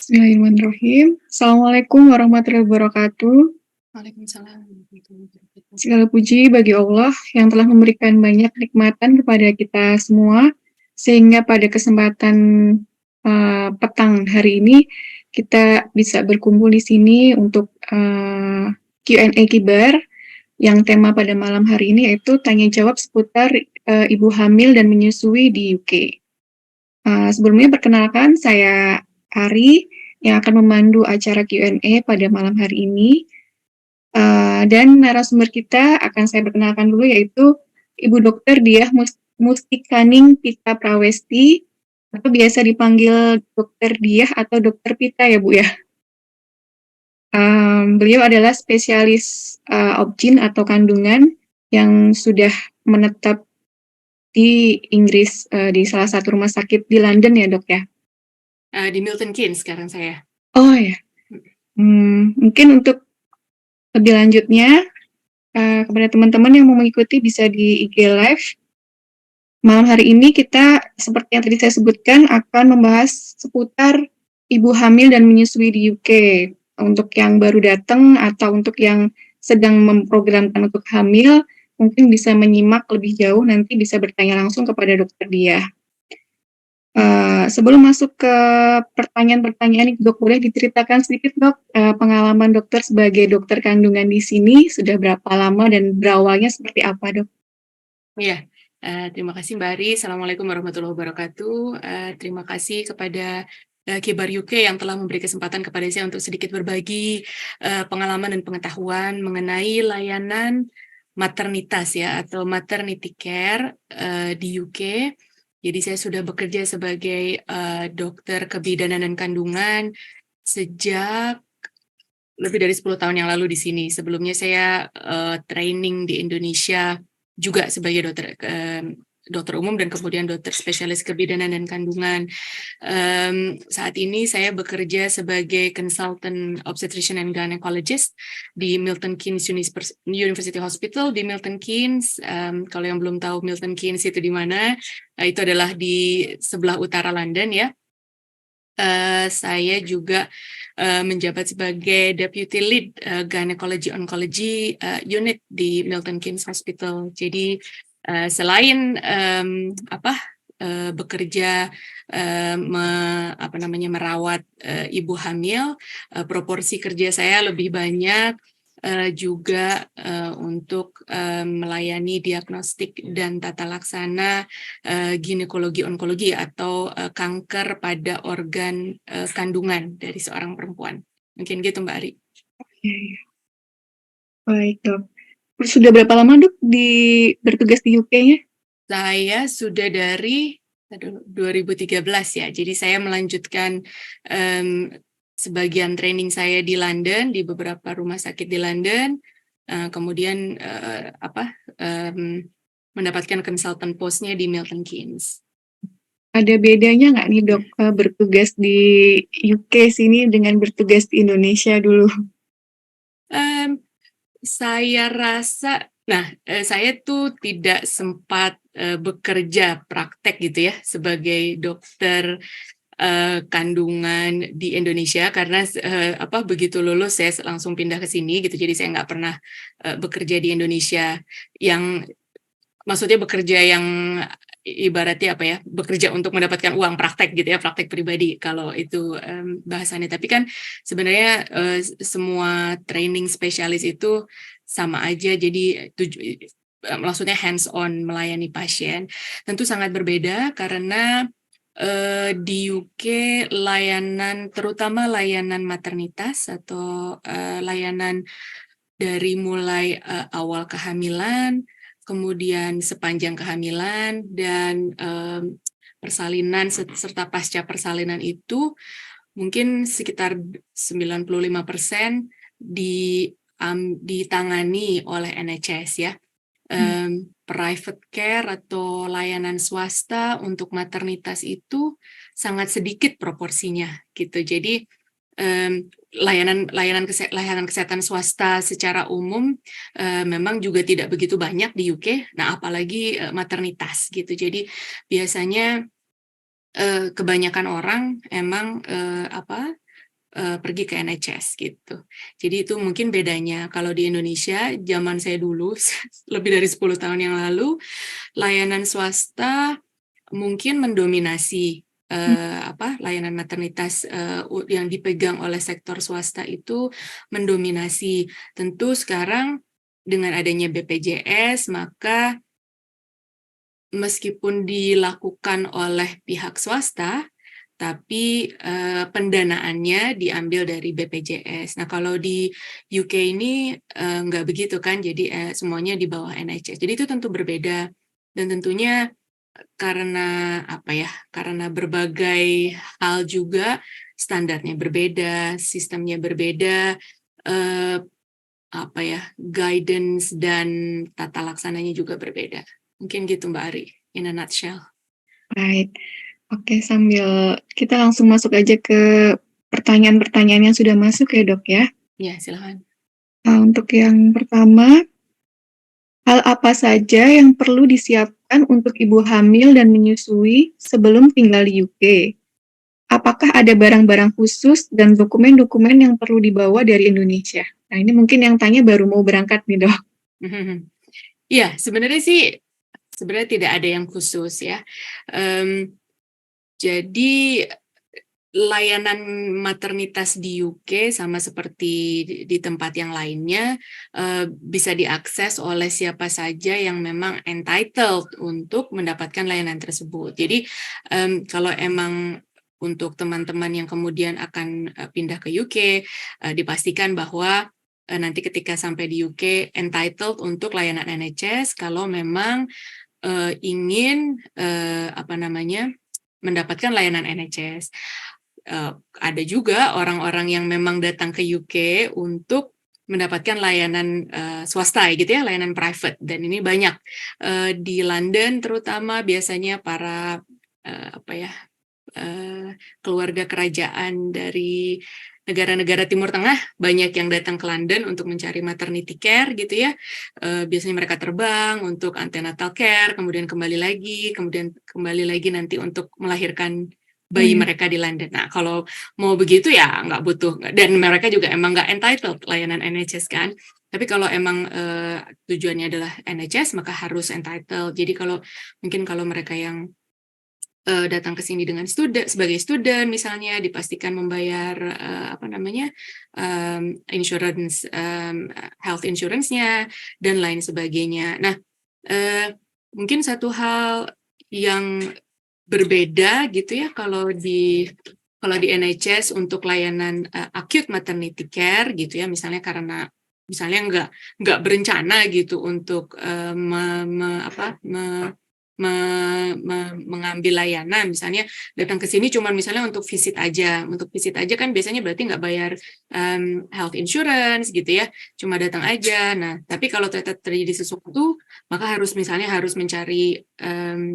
Bismillahirrahmanirrahim. Assalamualaikum warahmatullahi wabarakatuh. Waalaikumsalam warahmatullahi wabarakatuh. Segala puji bagi Allah yang telah memberikan banyak nikmatan kepada kita semua, sehingga pada kesempatan petang hari ini kita bisa berkumpul di sini untuk Q&A Kibar yang tema pada malam hari ini yaitu tanya jawab seputar ibu hamil dan menyusui di UK. Sebelumnya perkenalkan saya Ari yang akan memandu acara Q&A pada malam hari ini. Dan narasumber kita akan saya perkenalkan dulu yaitu Ibu Dokter Diah Mustikaning Pita Prawesti atau biasa dipanggil Dokter Diah atau Dokter Pita ya Bu ya. Beliau adalah spesialis obgyn atau kandungan yang sudah menetap di Inggris di salah satu rumah sakit di London ya Dok ya. Di Milton Keynes sekarang saya. Oh ya. Mungkin untuk lebih lanjutnya kepada teman-teman yang mau mengikuti bisa di IG Live. Malam hari ini kita seperti yang tadi saya sebutkan akan membahas seputar ibu hamil dan menyusui di UK. Untuk yang baru datang atau untuk yang sedang memprogramkan untuk hamil, mungkin bisa menyimak lebih jauh, nanti bisa bertanya langsung kepada Dokter Diah. Sebelum masuk ke pertanyaan-pertanyaan ini, Dok, boleh diceritakan sedikit, Dok, pengalaman dokter sebagai dokter kandungan di sini sudah berapa lama dan berawalnya seperti apa, Dok? Iya, terima kasih Mbak Ari. Assalamualaikum warahmatullahi wabarakatuh. Terima kasih kepada Kibar UK yang telah memberi kesempatan kepada saya untuk sedikit berbagi pengalaman dan pengetahuan mengenai layanan maternitas ya atau maternity care di UK. Jadi saya sudah bekerja sebagai dokter kebidanan dan kandungan sejak lebih dari 10 tahun yang lalu di sini. Sebelumnya saya training di Indonesia juga sebagai dokter umum dan kemudian dokter spesialis kebidanan dan kandungan. Saat ini saya bekerja sebagai consultant obstetrician and gynecologist di Milton Keynes University Hospital di Milton Keynes. Kalau yang belum tahu Milton Keynes itu di mana, itu adalah di sebelah utara London ya. Saya juga menjabat sebagai Deputy Lead Gynecology Oncology Unit di Milton Keynes Hospital. Jadi selain bekerja merawat ibu hamil, proporsi kerja saya lebih banyak juga untuk melayani diagnostik dan tata laksana ginekologi onkologi atau kanker pada organ kandungan dari seorang perempuan. Mungkin gitu Mbak Ari. Baik, Dok. Sudah berapa lama, Dok, bertugas di UK-nya? Saya sudah dari 2013 ya. Jadi saya melanjutkan sebagian training saya di London, di beberapa rumah sakit di London. Kemudian mendapatkan consultant post-nya di Milton Keynes. Ada bedanya nggak nih, Dok, bertugas di UK sini dengan bertugas di Indonesia dulu? Saya rasa, saya tuh tidak sempat bekerja praktek gitu ya sebagai dokter kandungan di Indonesia karena begitu lulus saya langsung pindah ke sini gitu, jadi saya nggak pernah bekerja di Indonesia yang maksudnya bekerja yang ibaratnya bekerja untuk mendapatkan uang praktek gitu ya, praktek pribadi kalau itu bahasannya. Tapi kan sebenarnya semua training spesialis itu sama aja, jadi maksudnya hands on melayani pasien. Tentu sangat berbeda karena di UK layanan, terutama layanan maternitas atau layanan dari mulai awal kehamilan, kemudian sepanjang kehamilan dan persalinan serta pasca persalinan itu mungkin sekitar 95% ditangani oleh NHS ya. Private care atau layanan swasta untuk maternitas itu sangat sedikit proporsinya gitu. Jadi layanan kesehatan swasta secara umum memang juga tidak begitu banyak di UK. Nah, apalagi maternitas gitu. Jadi biasanya kebanyakan orang emang pergi ke NHS gitu. Jadi itu mungkin bedanya. Kalau di Indonesia, zaman saya dulu, lebih dari 10 tahun yang lalu, layanan swasta mungkin mendominasi, layanan maternitas, yang dipegang oleh sektor swasta itu mendominasi. Tentu sekarang dengan adanya BPJS, maka meskipun dilakukan oleh pihak swasta, tapi, pendanaannya diambil dari BPJS. Nah, kalau di UK ini, nggak begitu kan, jadi, semuanya di bawah NHS. Jadi itu tentu berbeda dan tentunya karena, karena berbagai hal juga standarnya berbeda, sistemnya berbeda, eee, guidance dan tata laksananya juga berbeda. Mungkin gitu Mbak Ari, in a nutshell. Baik. Oke, sambil kita langsung masuk aja ke pertanyaan-pertanyaan yang sudah masuk ya, Dok, ya. Ya, silakan. Untuk yang pertama, hal apa saja yang perlu disiapkan untuk ibu hamil dan menyusui sebelum tinggal di UK? Apakah ada barang-barang khusus dan dokumen-dokumen yang perlu dibawa dari Indonesia? Nah, ini mungkin yang tanya baru mau berangkat nih, Dok. Iya, sebenarnya tidak ada yang khusus ya. Jadi layanan maternitas di UK sama seperti di tempat yang lainnya, bisa diakses oleh siapa saja yang memang entitled untuk mendapatkan layanan tersebut. Jadi, kalau emang untuk teman-teman yang kemudian akan, pindah ke UK, dipastikan bahwa, nanti ketika sampai di UK entitled untuk layanan NHS kalau memang, ingin, mendapatkan layanan NHS. Ada juga orang-orang yang memang datang ke UK untuk mendapatkan layanan, swasta gitu ya, layanan private dan ini banyak, di London terutama biasanya para, keluarga kerajaan dari negara-negara Timur Tengah banyak yang datang ke London untuk mencari maternity care gitu ya. Biasanya mereka terbang untuk antenatal care, kemudian kembali lagi nanti untuk melahirkan bayi mereka di London. Nah, kalau mau begitu ya nggak butuh dan mereka juga emang nggak entitled layanan NHS kan. Tapi kalau emang, tujuannya adalah NHS maka harus entitled. Jadi kalau mereka yang datang ke sini dengan sebagai student misalnya dipastikan membayar, insurance, health insurance-nya dan lain sebagainya. Nah, mungkin satu hal yang berbeda gitu ya kalau di NHS untuk layanan, acute maternity care gitu ya, misalnya karena nggak berencana gitu untuk, mengambil layanan, misalnya datang ke sini cuman misalnya untuk visit aja. Untuk visit aja kan biasanya berarti nggak bayar, health insurance gitu ya, cuma datang aja. Nah, tapi kalau ternyata terjadi sesuatu, maka harus mencari,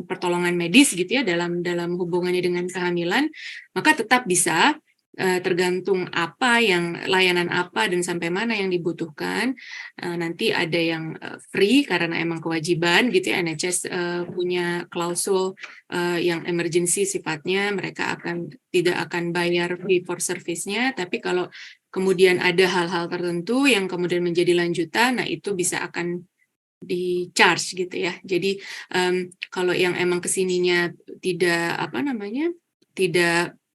pertolongan medis gitu ya dalam hubungannya dengan kehamilan, maka tetap bisa, tergantung layanan apa dan sampai mana yang dibutuhkan. Nanti ada yang, free karena emang kewajiban gitu ya, NHS, punya klausul, yang emergency sifatnya, mereka tidak akan bayar fee for service-nya, tapi kalau kemudian ada hal-hal tertentu yang kemudian menjadi lanjutan, nah itu akan di-charge gitu ya. Jadi, kalau yang emang kesininya tidak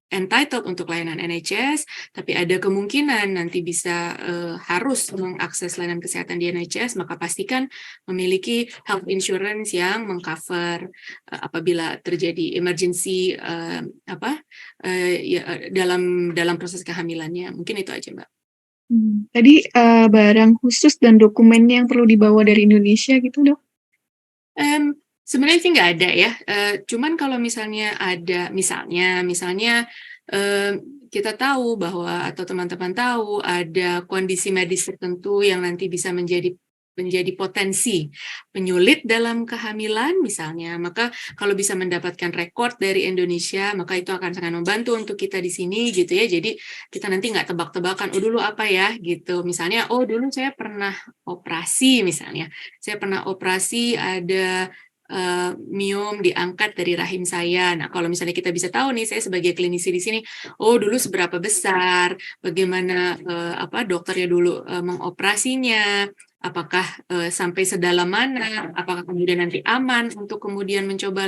entitled untuk layanan NHS, tapi ada kemungkinan nanti harus mengakses layanan kesehatan di NHS, maka pastikan memiliki health insurance yang meng-cover, apabila terjadi emergency, dalam proses kehamilannya. Mungkin itu aja, Mbak. Tadi, barang khusus dan dokumen yang perlu dibawa dari Indonesia gitu, Dok? Sebenarnya sih nggak ada ya, cuman kalau misalnya kita tahu bahwa atau teman-teman tahu ada kondisi medis tertentu yang nanti bisa menjadi potensi penyulit dalam kehamilan misalnya, maka kalau bisa mendapatkan rekod dari Indonesia, maka itu akan sangat membantu untuk kita di sini gitu ya. Jadi kita nanti nggak tebak-tebakan, "Oh dulu apa ya?" Gitu. Misalnya, "Oh dulu saya pernah operasi," misalnya. "Saya pernah operasi ada miom diangkat dari rahim saya. Nah, kalau misalnya kita bisa tahu nih, saya sebagai klinisi di sini, oh dulu seberapa besar, bagaimana dokternya dulu mengoperasinya, apakah sampai sedalam mana, apakah kemudian nanti aman untuk kemudian mencoba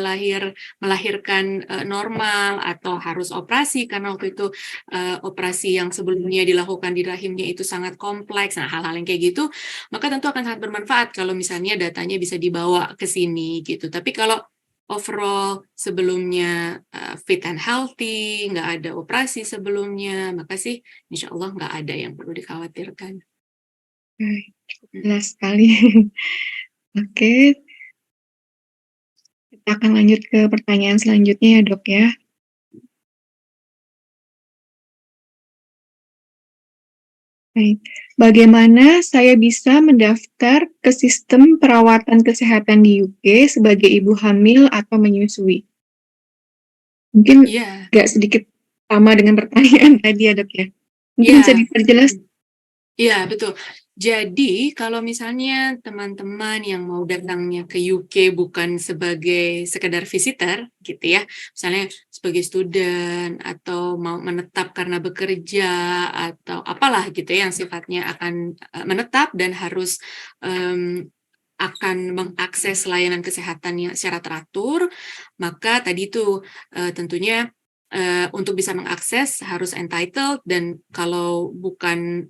melahirkan normal atau harus operasi karena waktu itu operasi yang sebelumnya dilakukan di rahimnya itu sangat kompleks. Nah, hal-hal yang kayak gitu, maka tentu akan sangat bermanfaat kalau misalnya datanya bisa dibawa ke sini gitu. Tapi kalau overall sebelumnya fit and healthy, nggak ada operasi sebelumnya, maka sih insya Allah nggak ada yang perlu dikhawatirkan. Baik, jelas sekali. Oke, kita akan lanjut ke pertanyaan selanjutnya ya, Dok, ya. Baik, bagaimana saya bisa mendaftar ke sistem perawatan kesehatan di UK sebagai ibu hamil atau menyusui? Mungkin Iya, agak sedikit sama dengan pertanyaan tadi ya, Dok, ya? Mungkin bisa iya. diperjelas? Iya, betul. Jadi, kalau misalnya teman-teman yang mau datangnya ke UK bukan sebagai sekedar visitor, gitu ya, misalnya sebagai student atau mau menetap karena bekerja atau apalah gitu ya, yang sifatnya akan menetap dan harus akan mengakses layanan kesehatannya secara teratur, maka tadi itu tentunya untuk bisa mengakses harus entitled dan kalau bukan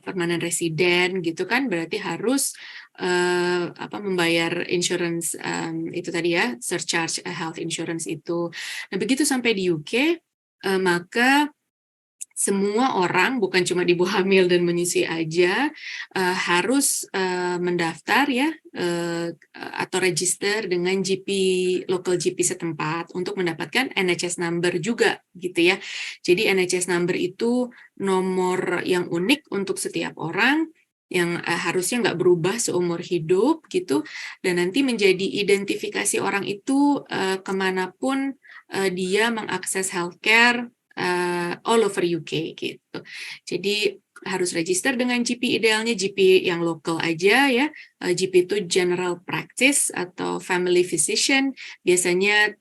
permanent resident gitu kan berarti harus membayar insurance itu tadi ya surcharge health insurance itu. Nah begitu sampai di UK maka semua orang, bukan cuma ibu hamil dan menyusui aja, harus mendaftar ya atau register dengan GP local GP setempat untuk mendapatkan NHS number juga gitu ya. Jadi NHS number itu nomor yang unik untuk setiap orang yang harusnya nggak berubah seumur hidup gitu dan nanti menjadi identifikasi orang itu kemanapun dia mengakses healthcare all over UK gitu. Jadi harus register dengan GP idealnya GP yang lokal aja ya. GP itu general practice atau family physician. Biasanya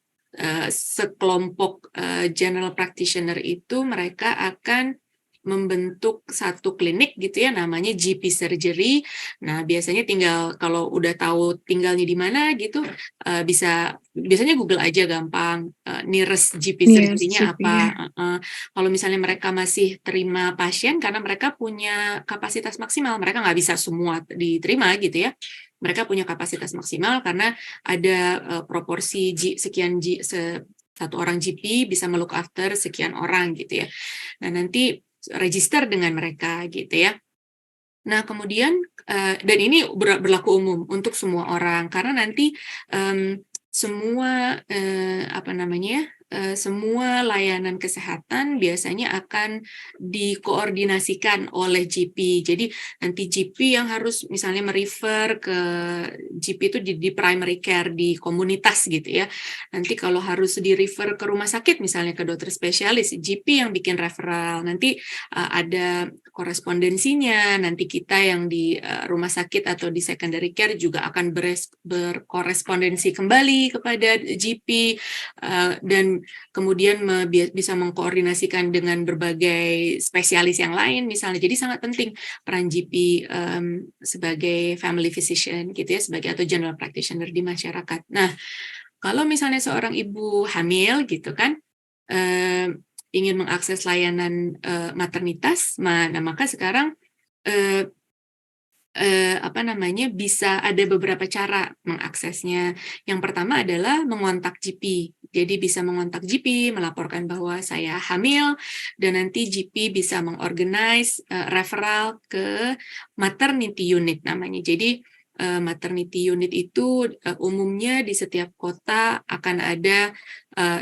sekelompok general practitioner itu mereka akan membentuk satu klinik gitu ya namanya GP surgery. Nah, biasanya tinggal kalau udah tahu tinggalnya di mana gitu biasanya Google aja gampang nearest GP Iya, surgery-nya GP apa. ya. Kalau misalnya mereka masih terima pasien karena mereka punya kapasitas maksimal, mereka nggak bisa semua diterima gitu ya. Mereka punya kapasitas maksimal karena ada proporsi sekian satu orang GP bisa melook after sekian orang gitu ya. Nah, nanti register dengan mereka gitu ya. Nah, kemudian dan ini berlaku umum untuk semua orang karena nanti semua semua layanan kesehatan biasanya akan dikoordinasikan oleh GP. Jadi nanti GP yang harus misalnya merefer ke GP itu di primary care di komunitas gitu ya. Nanti kalau harus di-refer ke rumah sakit misalnya ke dokter spesialis, GP yang bikin referral. Nanti ada korespondensinya, nanti kita yang di rumah sakit atau di secondary care juga akan berkorespondensi kembali kepada GP dan kemudian bisa mengkoordinasikan dengan berbagai spesialis yang lain misalnya. Jadi sangat penting peran GP sebagai family physician gitu ya, sebagai atau general practitioner di masyarakat. Nah, kalau misalnya seorang ibu hamil gitu kan, ingin mengakses layanan maternitas, nah maka sekarang bisa ada beberapa cara mengaksesnya. Yang pertama adalah mengontak GP. Jadi bisa mengontak GP, melaporkan bahwa saya hamil, dan nanti GP bisa mengorganize referral ke maternity unit namanya. Jadi maternity unit itu umumnya di setiap kota akan ada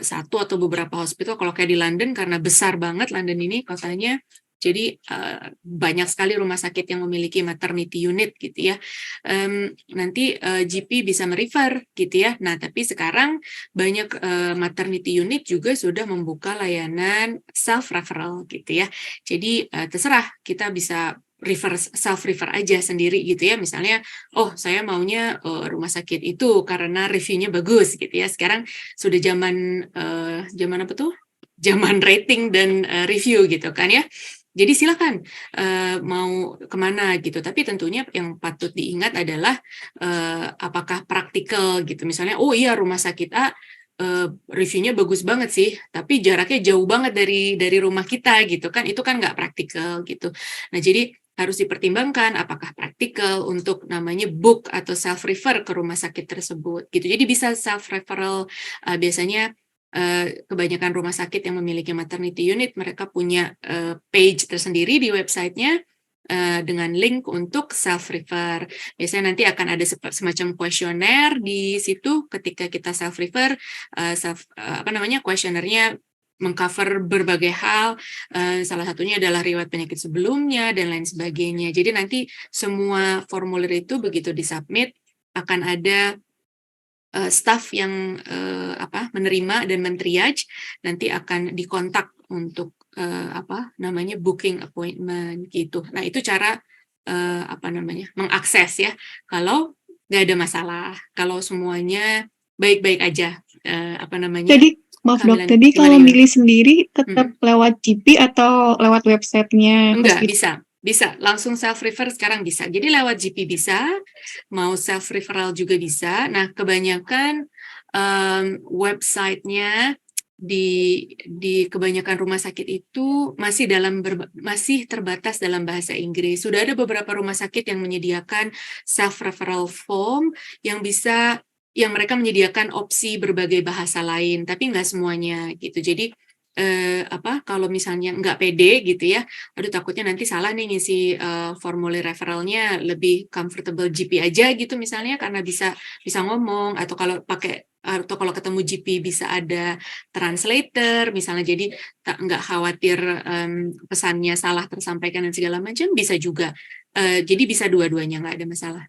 satu atau beberapa hospital. Kalau kayak di London, karena besar banget London ini kotanya, jadi banyak sekali rumah sakit yang memiliki maternity unit gitu ya. Nanti GP bisa merefer gitu ya. Nah, tapi sekarang banyak maternity unit juga sudah membuka layanan self referral gitu ya. Jadi terserah kita bisa self refer aja sendiri gitu ya. Misalnya, oh saya maunya rumah sakit itu karena reviewnya bagus gitu ya. Sekarang sudah zaman apa tuh? Zaman rating dan review gitu kan ya. Jadi silakan mau kemana gitu. Tapi tentunya yang patut diingat adalah apakah praktikal gitu. Misalnya, oh iya rumah sakit A reviewnya bagus banget sih, tapi jaraknya jauh banget dari rumah kita gitu kan, itu kan nggak praktikal gitu. Nah jadi harus dipertimbangkan apakah praktikal untuk namanya book atau self refer ke rumah sakit tersebut gitu. Jadi bisa self referral biasanya kebanyakan rumah sakit yang memiliki maternity unit mereka punya page tersendiri di websitenya dengan link untuk self refer. Biasanya nanti akan ada semacam kuesioner di situ ketika kita self refer, kuesionernya mengcover berbagai hal, salah satunya adalah riwayat penyakit sebelumnya dan lain sebagainya. Jadi nanti semua formulir itu begitu disubmit akan ada staf yang menerima dan men-triage, nanti akan dikontak untuk booking appointment gitu. Nah itu cara mengakses ya. Kalau nggak ada masalah, kalau semuanya baik-baik aja, Jadi, maaf Dok, kehamilan tadi gimana kalau gimana? milih sendiri tetap Mhm. lewat GP atau lewat websitenya Enggak, hospital? bisa langsung self refer sekarang bisa. Jadi lewat GP bisa, mau self referral juga bisa. Nah, kebanyakan websitenya di kebanyakan rumah sakit itu masih terbatas dalam bahasa Inggris. Sudah ada beberapa rumah sakit yang menyediakan self referral form yang mereka menyediakan opsi berbagai bahasa lain, tapi nggak semuanya gitu. Jadi kalau misalnya nggak pede gitu ya, aduh takutnya nanti salah nih ngisi formulir referralnya, lebih comfortable GP aja gitu misalnya karena bisa ngomong, atau kalau ketemu GP bisa ada translator misalnya, jadi nggak khawatir pesannya salah tersampaikan dan segala macam, bisa juga. Jadi bisa dua-duanya, nggak ada masalah.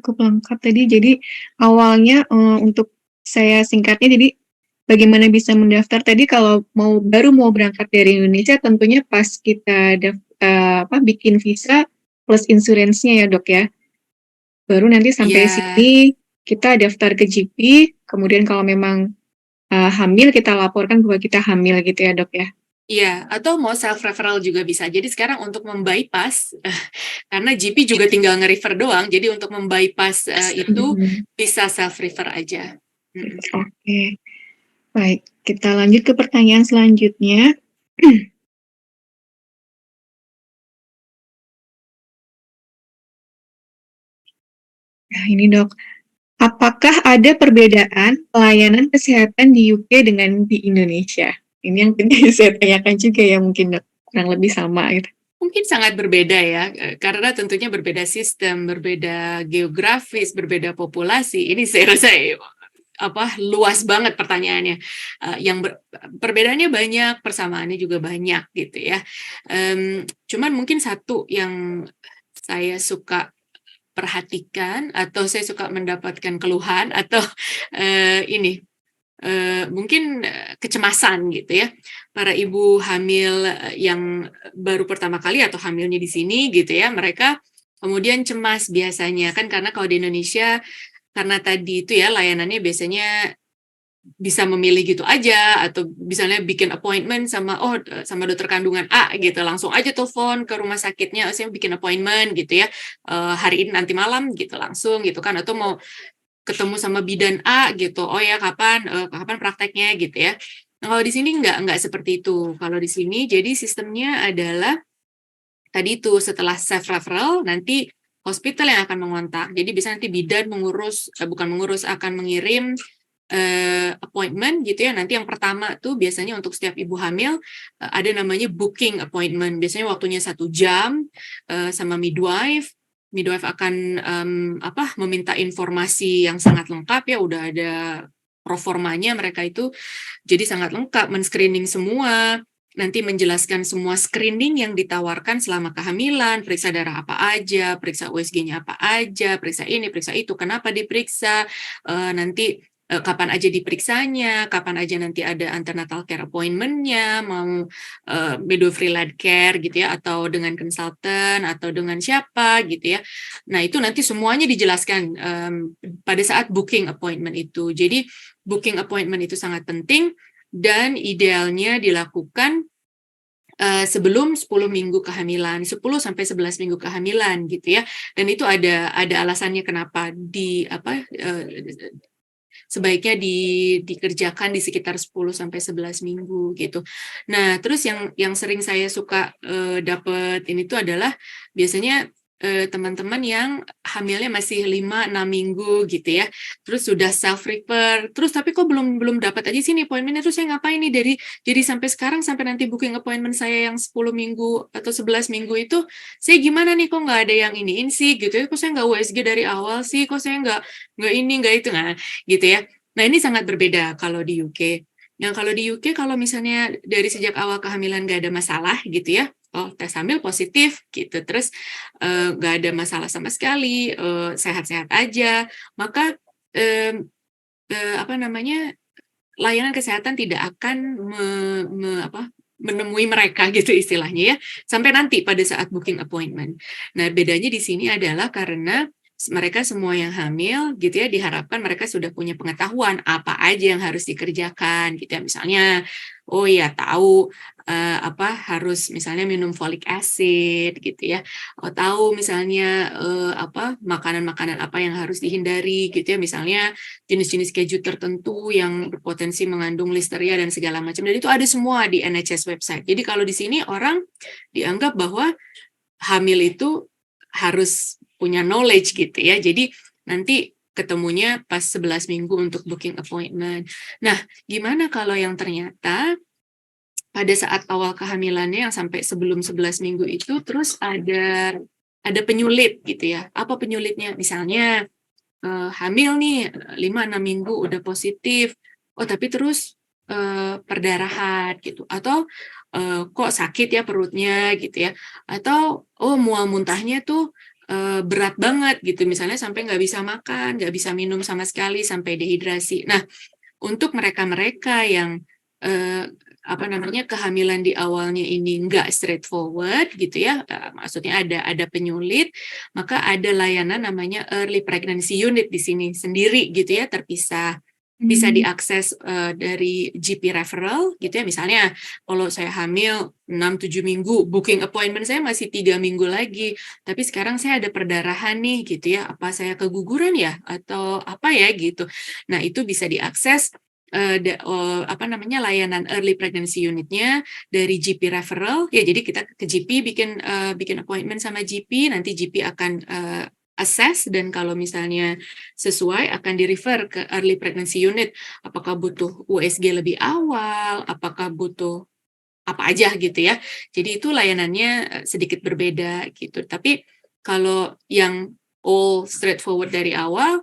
Cukup lengkap tadi. Jadi awalnya untuk saya singkatnya, jadi bagaimana bisa mendaftar tadi kalau baru mau berangkat dari Indonesia, tentunya pas kita bikin visa plus insuransinya ya Dok ya. Baru nanti sampai Iya. sini kita daftar ke GP, kemudian kalau memang hamil kita laporkan bahwa kita hamil gitu ya Dok ya. Iya, atau mau self referral juga bisa. Jadi sekarang untuk membypass, karena GP juga tinggal nge-refer doang, jadi untuk membypass itu Mhm. bisa self refer aja. Oke, baik. Kita lanjut ke pertanyaan selanjutnya. Nah, ini Dok, apakah ada perbedaan pelayanan kesehatan di UK dengan di Indonesia? Ini yang pengen saya tanyakan juga ya mungkin Dok, kurang lebih sama gitu. Mungkin sangat berbeda ya, karena tentunya berbeda sistem, berbeda geografis, berbeda populasi. Ini saya rasa luas banget pertanyaannya. Perbedaannya banyak, persamaannya juga banyak gitu ya. Cuman mungkin satu yang saya suka perhatikan atau saya suka mendapatkan keluhan atau ini mungkin kecemasan gitu ya, para ibu hamil yang baru pertama kali atau hamilnya di sini gitu ya, mereka kemudian cemas biasanya kan, karena kalau di Indonesia karena tadi itu ya layanannya biasanya bisa memilih gitu aja, atau misalnya bikin appointment sama dokter kandungan A gitu, langsung aja telepon ke rumah sakitnya, saya bikin appointment gitu ya, hari ini nanti malam gitu langsung gitu kan, atau mau ketemu sama bidan A gitu, oh ya kapan prakteknya gitu ya. Nah kalau di sini nggak seperti itu. Kalau di sini jadi sistemnya adalah tadi itu setelah self referral nanti hospital yang akan mengontak. Jadi bisa nanti bidan akan mengirim appointment gitu ya. Nanti yang pertama tuh biasanya untuk setiap ibu hamil ada namanya booking appointment. Biasanya waktunya 1 jam sama midwife. Midwife akan meminta informasi yang sangat lengkap ya. Udah ada proformanya mereka itu. Jadi sangat lengkap, men-screening semua. Nanti menjelaskan semua screening yang ditawarkan selama kehamilan, periksa darah apa aja, periksa USG-nya apa aja, periksa ini, periksa itu, kenapa diperiksa, nanti kapan aja diperiksanya, kapan aja nanti ada antenatal care appointment-nya, mau midwifery led care gitu ya, atau dengan konsultan atau dengan siapa gitu ya. Nah, itu nanti semuanya dijelaskan pada saat booking appointment itu. Jadi booking appointment itu sangat penting dan idealnya dilakukan sebelum 10 minggu kehamilan, 10 sampai 11 minggu kehamilan gitu ya. Dan itu ada alasannya kenapa sebaiknya dikerjakan di sekitar 10 sampai 11 minggu gitu. Nah, terus yang sering saya suka dapat ini tuh adalah biasanya teman-teman yang hamilnya masih 5-6 minggu gitu ya. Terus sudah self refer, terus tapi kok belum dapat aja sih nih appointment-nya, terus saya ngapain nih jadi sampai sekarang sampai nanti booking appointment saya yang 10 minggu atau 11 minggu itu saya gimana nih kok nggak ada yang iniin sih gitu ya. Kok saya nggak USG dari awal sih, kok saya nggak ini nggak itu, nah gitu ya. Nah, ini sangat berbeda kalau di UK. Yang kalau di UK, kalau misalnya dari sejak awal kehamilan nggak ada masalah gitu ya, oh tes hamil positif gitu, terus nggak ada masalah sama sekali, sehat-sehat aja, maka apa namanya, layanan kesehatan tidak akan menemui mereka gitu istilahnya ya, sampai nanti pada saat booking appointment. Nah, bedanya di sini adalah karena mereka semua yang hamil gitu ya, diharapkan mereka sudah punya pengetahuan apa aja yang harus dikerjakan gitu ya. Misalnya, oh ya tahu harus misalnya minum folic acid gitu ya. Oh, tahu misalnya makanan-makanan apa yang harus dihindari gitu ya. Misalnya jenis-jenis keju tertentu yang berpotensi mengandung listeria dan segala macam. Dan itu ada semua di NHS website. Jadi kalau di sini orang dianggap bahwa hamil itu harus punya knowledge gitu ya. Jadi nanti ketemunya pas 11 minggu untuk booking appointment. Nah, gimana kalau yang ternyata pada saat awal kehamilannya yang sampai sebelum 11 minggu itu terus ada penyulit gitu ya. Apa penyulitnya? Misalnya hamil nih 5-6 minggu udah positif, oh tapi terus perdarahan gitu, atau kok sakit ya perutnya gitu ya, atau oh mual muntahnya tuh berat banget gitu, misalnya sampai nggak bisa makan, nggak bisa minum sama sekali sampai dehidrasi. Nah, untuk mereka-mereka yang kehamilan di awalnya ini nggak straightforward gitu ya, maksudnya ada penyulit, maka ada layanan namanya early pregnancy unit di sini sendiri gitu ya, terpisah. Bisa diakses dari GP referral gitu ya, misalnya kalau saya hamil 6-7 minggu, booking appointment saya masih 3 minggu lagi, tapi sekarang saya ada perdarahan nih gitu ya, apa saya keguguran ya atau apa ya gitu. Nah, itu bisa diakses layanan early pregnancy unit-nya dari GP referral ya, jadi kita ke GP bikin appointment sama GP, nanti GP akan assess, dan kalau misalnya sesuai akan di-refer ke early pregnancy unit, apakah butuh USG lebih awal, apakah butuh apa aja gitu ya. Jadi itu layanannya sedikit berbeda gitu. Tapi kalau yang all straightforward dari awal,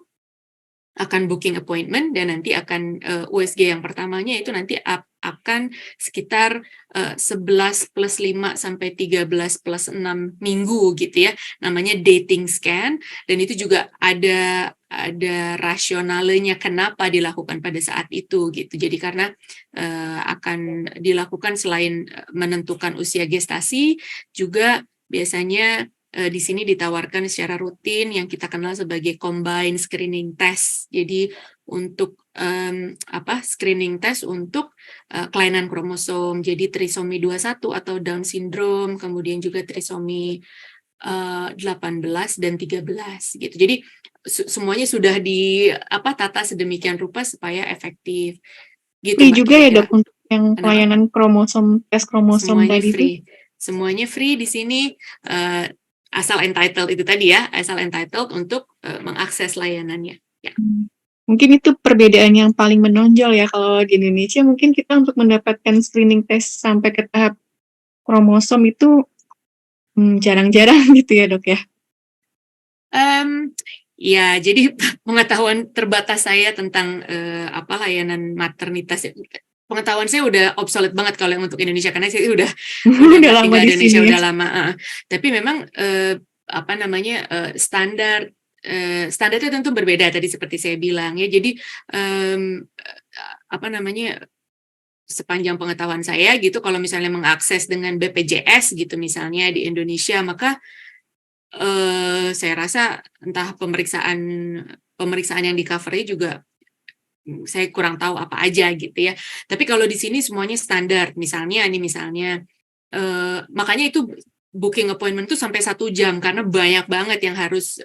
akan booking appointment dan nanti akan USG yang pertamanya itu nanti akan sekitar 11 plus 5 sampai 13 plus 6 minggu gitu ya. Namanya dating scan, dan itu juga ada rasionalnya kenapa dilakukan pada saat itu gitu. Jadi karena akan dilakukan selain menentukan usia gestasi, juga biasanya di sini ditawarkan secara rutin yang kita kenal sebagai combined screening test. Jadi untuk screening test untuk kelainan kromosom. Jadi trisomi 21 atau Down syndrome, kemudian juga trisomi 18 dan 13 gitu. Jadi semuanya sudah tata sedemikian rupa supaya efektif. Gitu Free Mbak, juga ya kira-kira. dok untuk yang Kenapa? pelayanan kromosom, tes kromosom Semuanya tadi itu? free. Semuanya free di sini, asal entitled itu tadi ya, asal entitled untuk mengakses layanannya. Ya. Mungkin itu perbedaan yang paling menonjol ya, kalau di Indonesia mungkin kita untuk mendapatkan screening test sampai ke tahap kromosom itu jarang-jarang gitu ya dok ya? Ya, jadi pengetahuan terbatas saya tentang layanan maternitas, pengetahuan saya udah obsolete banget kalau yang untuk Indonesia, karena saya udah Udah nggak lama tinggal di di Indonesia sini ya? udah lama. Tapi memang standar standarnya tentu berbeda tadi seperti saya bilang ya. Jadi, apa namanya, sepanjang pengetahuan saya gitu kalau misalnya mengakses dengan BPJS gitu misalnya di Indonesia, maka, saya rasa entah pemeriksaan yang di-cover-nya juga, saya kurang tahu apa aja gitu ya. Tapi kalau di sini semuanya standar, misalnya, makanya itu booking appointment tuh sampai 1 jam karena banyak banget yang harus,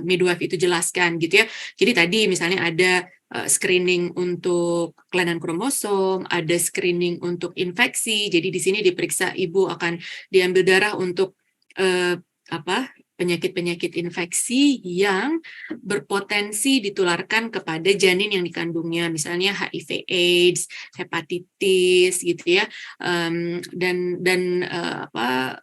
midwife itu jelaskan gitu ya. Jadi tadi misalnya ada, screening untuk kelainan kromosom, ada screening untuk infeksi, jadi di sini diperiksa ibu akan diambil darah untuk, eee, penyakit-penyakit infeksi yang berpotensi ditularkan kepada janin yang dikandungnya, misalnya HIV/AIDS, hepatitis gitu ya,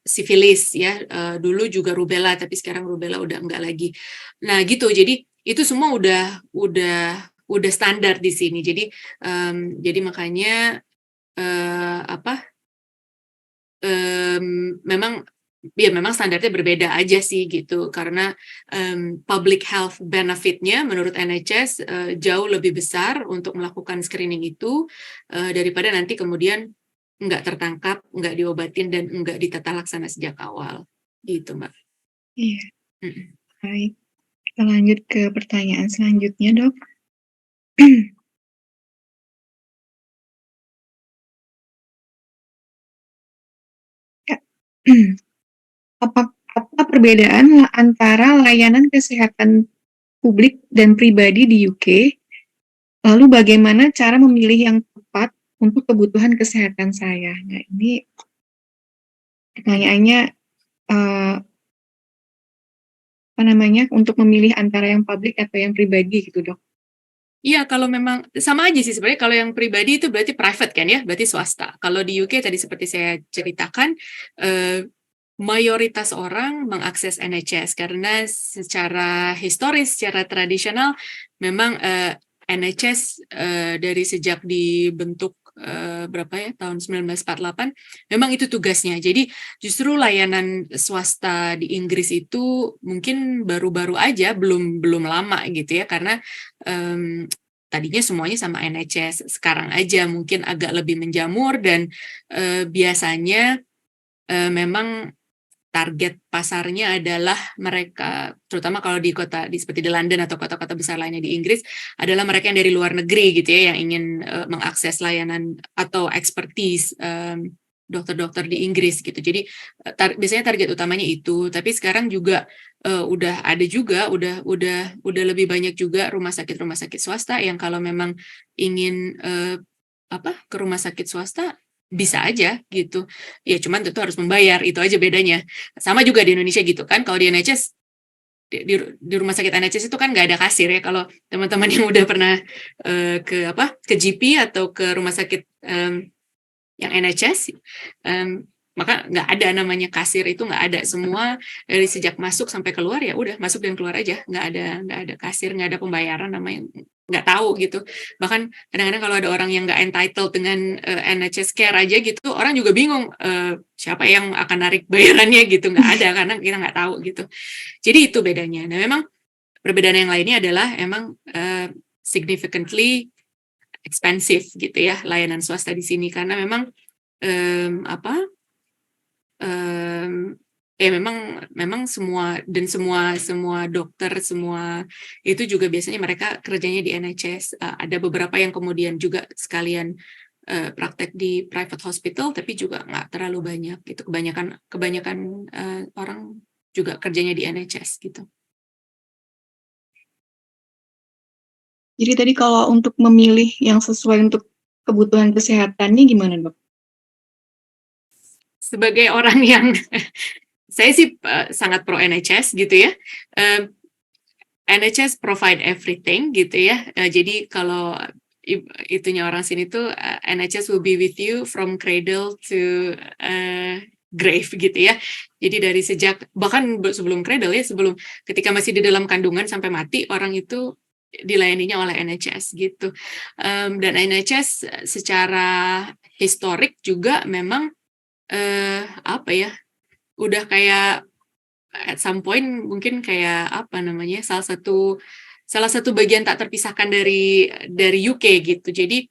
sifilis ya, dulu juga rubella, tapi sekarang rubella udah enggak lagi. Nah gitu, jadi itu semua udah standar di sini. Jadi makanya, eee, apa, memang ya memang standarnya berbeda aja sih gitu, karena, public health benefit-nya menurut NHS, jauh lebih besar untuk melakukan screening itu, daripada nanti kemudian nggak tertangkap, nggak diobatin, dan nggak ditata laksana sejak awal, gitu, Mbak. Iya, Mhm. baik. Kita lanjut ke pertanyaan selanjutnya, Dok. Kak, apa perbedaan antara layanan kesehatan publik dan pribadi di UK? Lalu bagaimana cara memilih yang tepat untuk kebutuhan kesehatan saya? Nah, ini pertanyaannya, untuk memilih antara yang publik atau yang pribadi gitu, Dok? Iya, kalau memang sama aja sih sebenarnya, kalau yang pribadi itu berarti private kan ya, berarti swasta. Kalau di UK tadi seperti saya ceritakan, eee, mayoritas orang mengakses NHS karena secara historis, secara tradisional memang, NHS, dari sejak dibentuk, berapa ya, tahun 1948, memang itu tugasnya. Jadi justru layanan swasta di Inggris itu mungkin baru-baru aja, belum lama gitu ya, karena, mmm, tadinya semuanya sama NHS, sekarang aja mungkin agak lebih menjamur dan, biasanya, memang target pasarnya adalah mereka, terutama kalau di kota seperti di London atau kota-kota besar lainnya di Inggris, adalah mereka yang dari luar negeri gitu ya, yang ingin, mengakses layanan atau expertise, dokter-dokter di Inggris gitu. Jadi, biasanya target utamanya itu. Tapi sekarang juga, udah ada juga, udah lebih banyak juga rumah sakit swasta yang kalau memang ingin, ke rumah sakit swasta, bisa aja gitu. Ya cuman tentu harus membayar, itu aja bedanya. Sama juga di Indonesia gitu kan, kalau di NHS, di rumah sakit NHS itu kan nggak ada kasir ya, kalau teman-teman yang udah pernah, ke GP atau ke rumah sakit, yang NHS, maka nggak ada namanya kasir, itu nggak ada. Semua dari sejak masuk sampai keluar, ya udah masuk dan keluar aja, nggak ada kasir, nggak ada pembayaran, namanya nggak tahu gitu. Bahkan kadang-kadang kalau ada orang yang nggak entitled dengan, NHS Care aja gitu, orang juga bingung, siapa yang akan narik bayarannya gitu, nggak ada, karena kita nggak tahu gitu. Jadi itu bedanya. Nah memang perbedaan yang lainnya adalah emang, significantly expensive gitu ya, layanan swasta di sini, karena memang, mmm, apa, mmm, ya memang semua semua dokter, semua itu juga biasanya mereka kerjanya di NHS, ada beberapa yang kemudian juga sekalian, praktek di private hospital, tapi juga nggak terlalu banyak gitu, kebanyakan kebanyakan, orang juga kerjanya di NHS gitu. Jadi tadi kalau untuk memilih yang sesuai untuk kebutuhan kesehatannya gimana, Dok? Sebagai orang yang saya sih, sangat pro NHS gitu ya, NHS provide everything gitu ya, jadi kalau itunya orang sini tuh, NHS will be with you from cradle to, grave gitu ya. Jadi dari sejak bahkan sebelum cradle ya, sebelum ketika masih di dalam kandungan sampai mati, orang itu dilayaninya oleh NHS gitu. Dan NHS secara historik juga memang, apa ya, udah kayak at some point mungkin kayak apa namanya, salah satu bagian tak terpisahkan dari UK gitu. Jadi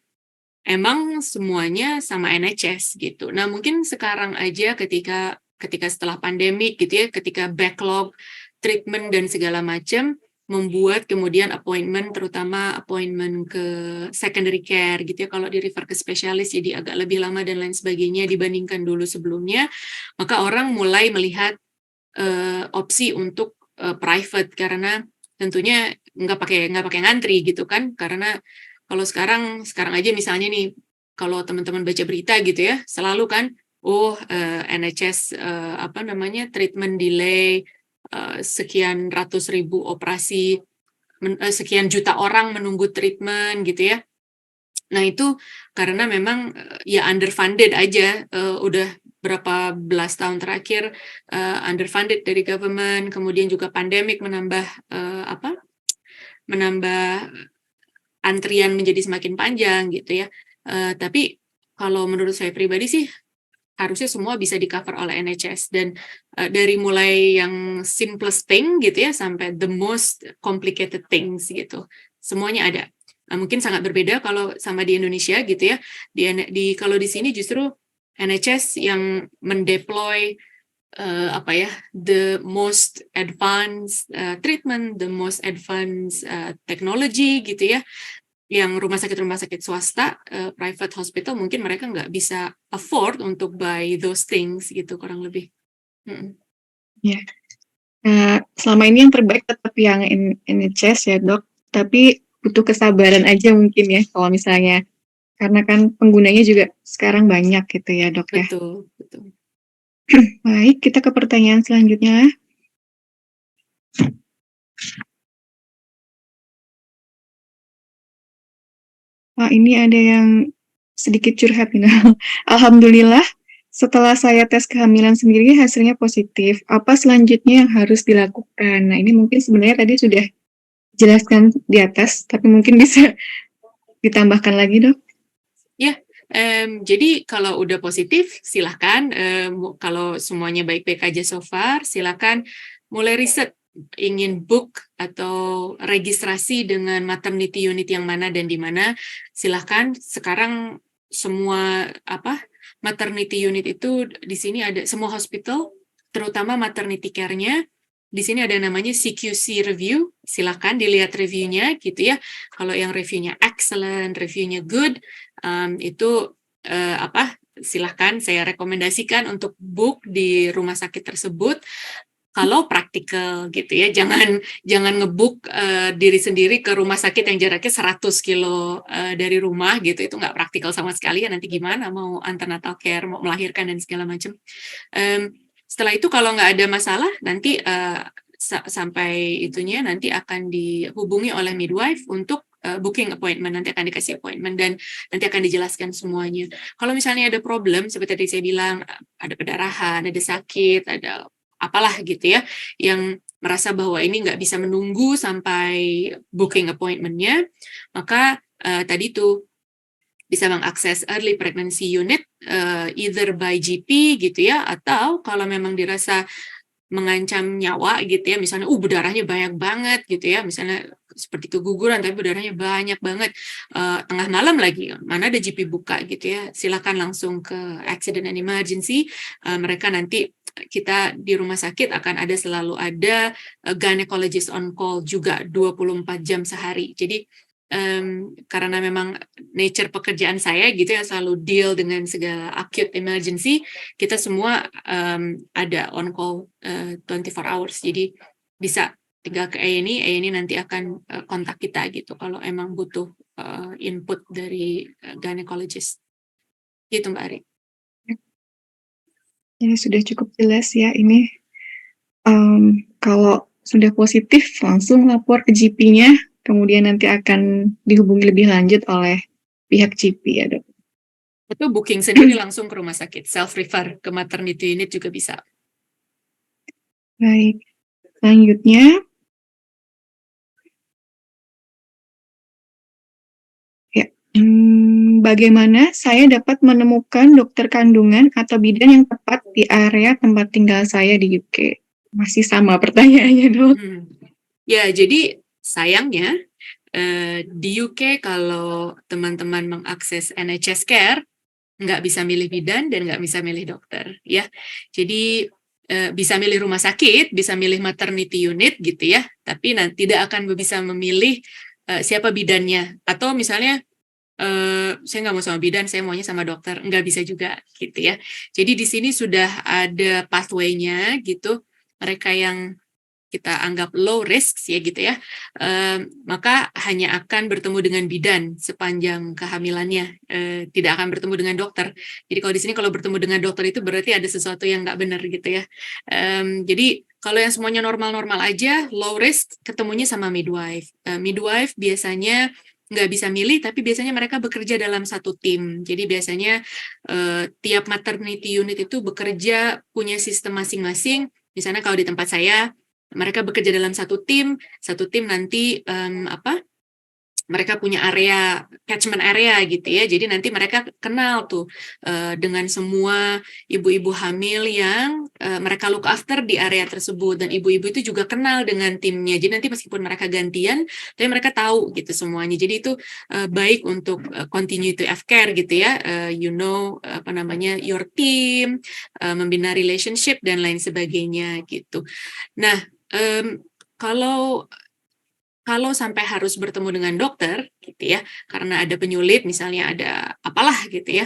emang semuanya sama NHS gitu. Nah, mungkin sekarang aja ketika setelah pandemi gitu ya, ketika backlog treatment dan segala macam, membuat kemudian appointment, terutama appointment ke secondary care gitu ya, kalau di-refer ke spesialis jadi agak lebih lama dan lain sebagainya dibandingkan dulu sebelumnya, maka orang mulai melihat, opsi untuk, private karena tentunya nggak pakai ngantri gitu kan. Karena kalau sekarang aja misalnya nih, kalau teman-teman baca berita gitu ya, selalu kan, NHS, apa namanya, treatment delay, sekian ratus ribu operasi, sekian juta orang menunggu treatment gitu ya. Nah itu karena memang, ya underfunded aja, udah berapa belas tahun terakhir, underfunded dari government, kemudian juga pandemik menambah antrian menjadi semakin panjang gitu ya. Tapi kalau menurut saya pribadi sih, harusnya semua bisa di-cover oleh NHS dan, dari mulai yang simplest thing gitu ya, sampai the most complicated things gitu, semuanya ada. Mungkin sangat berbeda kalau sama di Indonesia gitu ya, kalau di sini justru NHS yang mendeploy, the most advanced, treatment, the most advanced, technology gitu ya, yang rumah sakit swasta, private hospital mungkin mereka nggak bisa afford untuk buy those things gitu kurang lebih. Mhm. Ya. Selama ini yang terbaik tetap yang NHS ya, Dok, tapi butuh kesabaran aja mungkin ya kalau misalnya karena kan penggunanya juga sekarang banyak gitu ya, Dok, ya. Betul betul. Baik, kita ke pertanyaan selanjutnya. Ini ada yang sedikit curhat nih. Alhamdulillah, setelah saya tes kehamilan sendiri hasilnya positif. Apa selanjutnya yang harus dilakukan? Nah, ini mungkin sebenarnya tadi sudah jelaskan di atas, tapi mungkin bisa ditambahkan lagi, Dok. Ya, jadi kalau udah positif silahkan, kalau semuanya baik-baik aja so far, silahkan mulai riset, ingin book atau registrasi dengan maternity unit yang mana dan di mana, silahkan. Sekarang semua maternity unit itu di sini ada semua hospital, terutama maternity care-nya, di sini ada namanya CQC review, silahkan dilihat reviewnya gitu ya. Kalau yang reviewnya excellent, reviewnya good, itu silahkan saya rekomendasikan untuk book di rumah sakit tersebut. Kalau praktikal gitu ya, jangan ngebook diri sendiri ke rumah sakit yang jaraknya 100 kilo dari rumah gitu, itu nggak praktikal sama sekali ya, nanti gimana mau antenatal care, mau melahirkan dan segala macam. Setelah itu kalau nggak ada masalah, nanti sampai itunya nanti akan dihubungi oleh midwife untuk booking appointment, nanti akan dikasih appointment dan nanti akan dijelaskan semuanya. Kalau misalnya ada problem, seperti tadi saya bilang, ada pendarahan, ada sakit, ada apalah gitu ya, yang merasa bahwa ini nggak bisa menunggu sampai booking appointment-nya, maka tadi tuh bisa mengakses early pregnancy unit, either by GP gitu ya, atau kalau memang dirasa mengancam nyawa gitu ya, misalnya berdarahnya banyak banget gitu ya, misalnya seperti keguguran tapi berdarahnya banyak banget, tengah malam lagi, mana ada GP buka gitu ya, silakan langsung ke accident and emergency, mereka nanti kita di rumah sakit selalu ada gynecologist on call juga 24 jam sehari. Jadi karena memang nature pekerjaan saya gitu ya, selalu deal dengan segala acute emergency, kita semua ada on call 24 hours. Jadi bisa tinggal ke A&E nanti akan kontak kita gitu kalau emang butuh input dari gynecologist. Gitu Mbak Ari. Ini sudah cukup jelas ya ini. Kalau sudah positif langsung lapor ke GP-nya, kemudian nanti akan dihubungi lebih lanjut oleh pihak GP ya, Dok. Itu booking sendiri langsung ke rumah sakit, self-refer ke maternity unit juga bisa. Baik, selanjutnya. Ya, bagaimana saya dapat menemukan dokter kandungan atau bidan yang tepat di area tempat tinggal saya di UK? Masih sama pertanyaannya, Dok. Ya, jadi sayangnya di UK kalau teman-teman mengakses NHS Care nggak bisa milih bidan dan nggak bisa milih dokter, ya. Jadi bisa milih rumah sakit, bisa milih maternity unit gitu ya, tapi tidak akan bisa memilih siapa bidannya. Atau misalnya saya nggak mau sama bidan, saya maunya sama dokter, nggak bisa juga gitu ya. Jadi di sini sudah ada pathway-nya gitu, mereka yang kita anggap low risk ya gitu ya, maka hanya akan bertemu dengan bidan sepanjang kehamilannya, tidak akan bertemu dengan dokter. Jadi kalau di sini kalau bertemu dengan dokter itu berarti ada sesuatu yang nggak benar gitu ya. Jadi kalau yang semuanya normal-normal aja, low risk, ketemunya sama midwife. Midwife biasanya nggak bisa milih, tapi biasanya mereka bekerja dalam satu tim. Jadi biasanya tiap maternity unit itu bekerja punya sistem masing-masing. Misalnya kalau di tempat saya, mereka bekerja dalam satu tim nanti mereka punya area catchment area gitu ya. Jadi nanti mereka kenal tuh dengan semua ibu-ibu hamil yang mereka look after di area tersebut, dan ibu-ibu itu juga kenal dengan timnya. Jadi nanti meskipun mereka gantian, tapi mereka tahu gitu semuanya. Jadi itu baik untuk continuity of care gitu ya. Your team, membina relationship dan lain sebagainya gitu. Nah, kalau sampai harus bertemu dengan dokter gitu ya, karena ada penyulit misalnya, ada apalah gitu ya.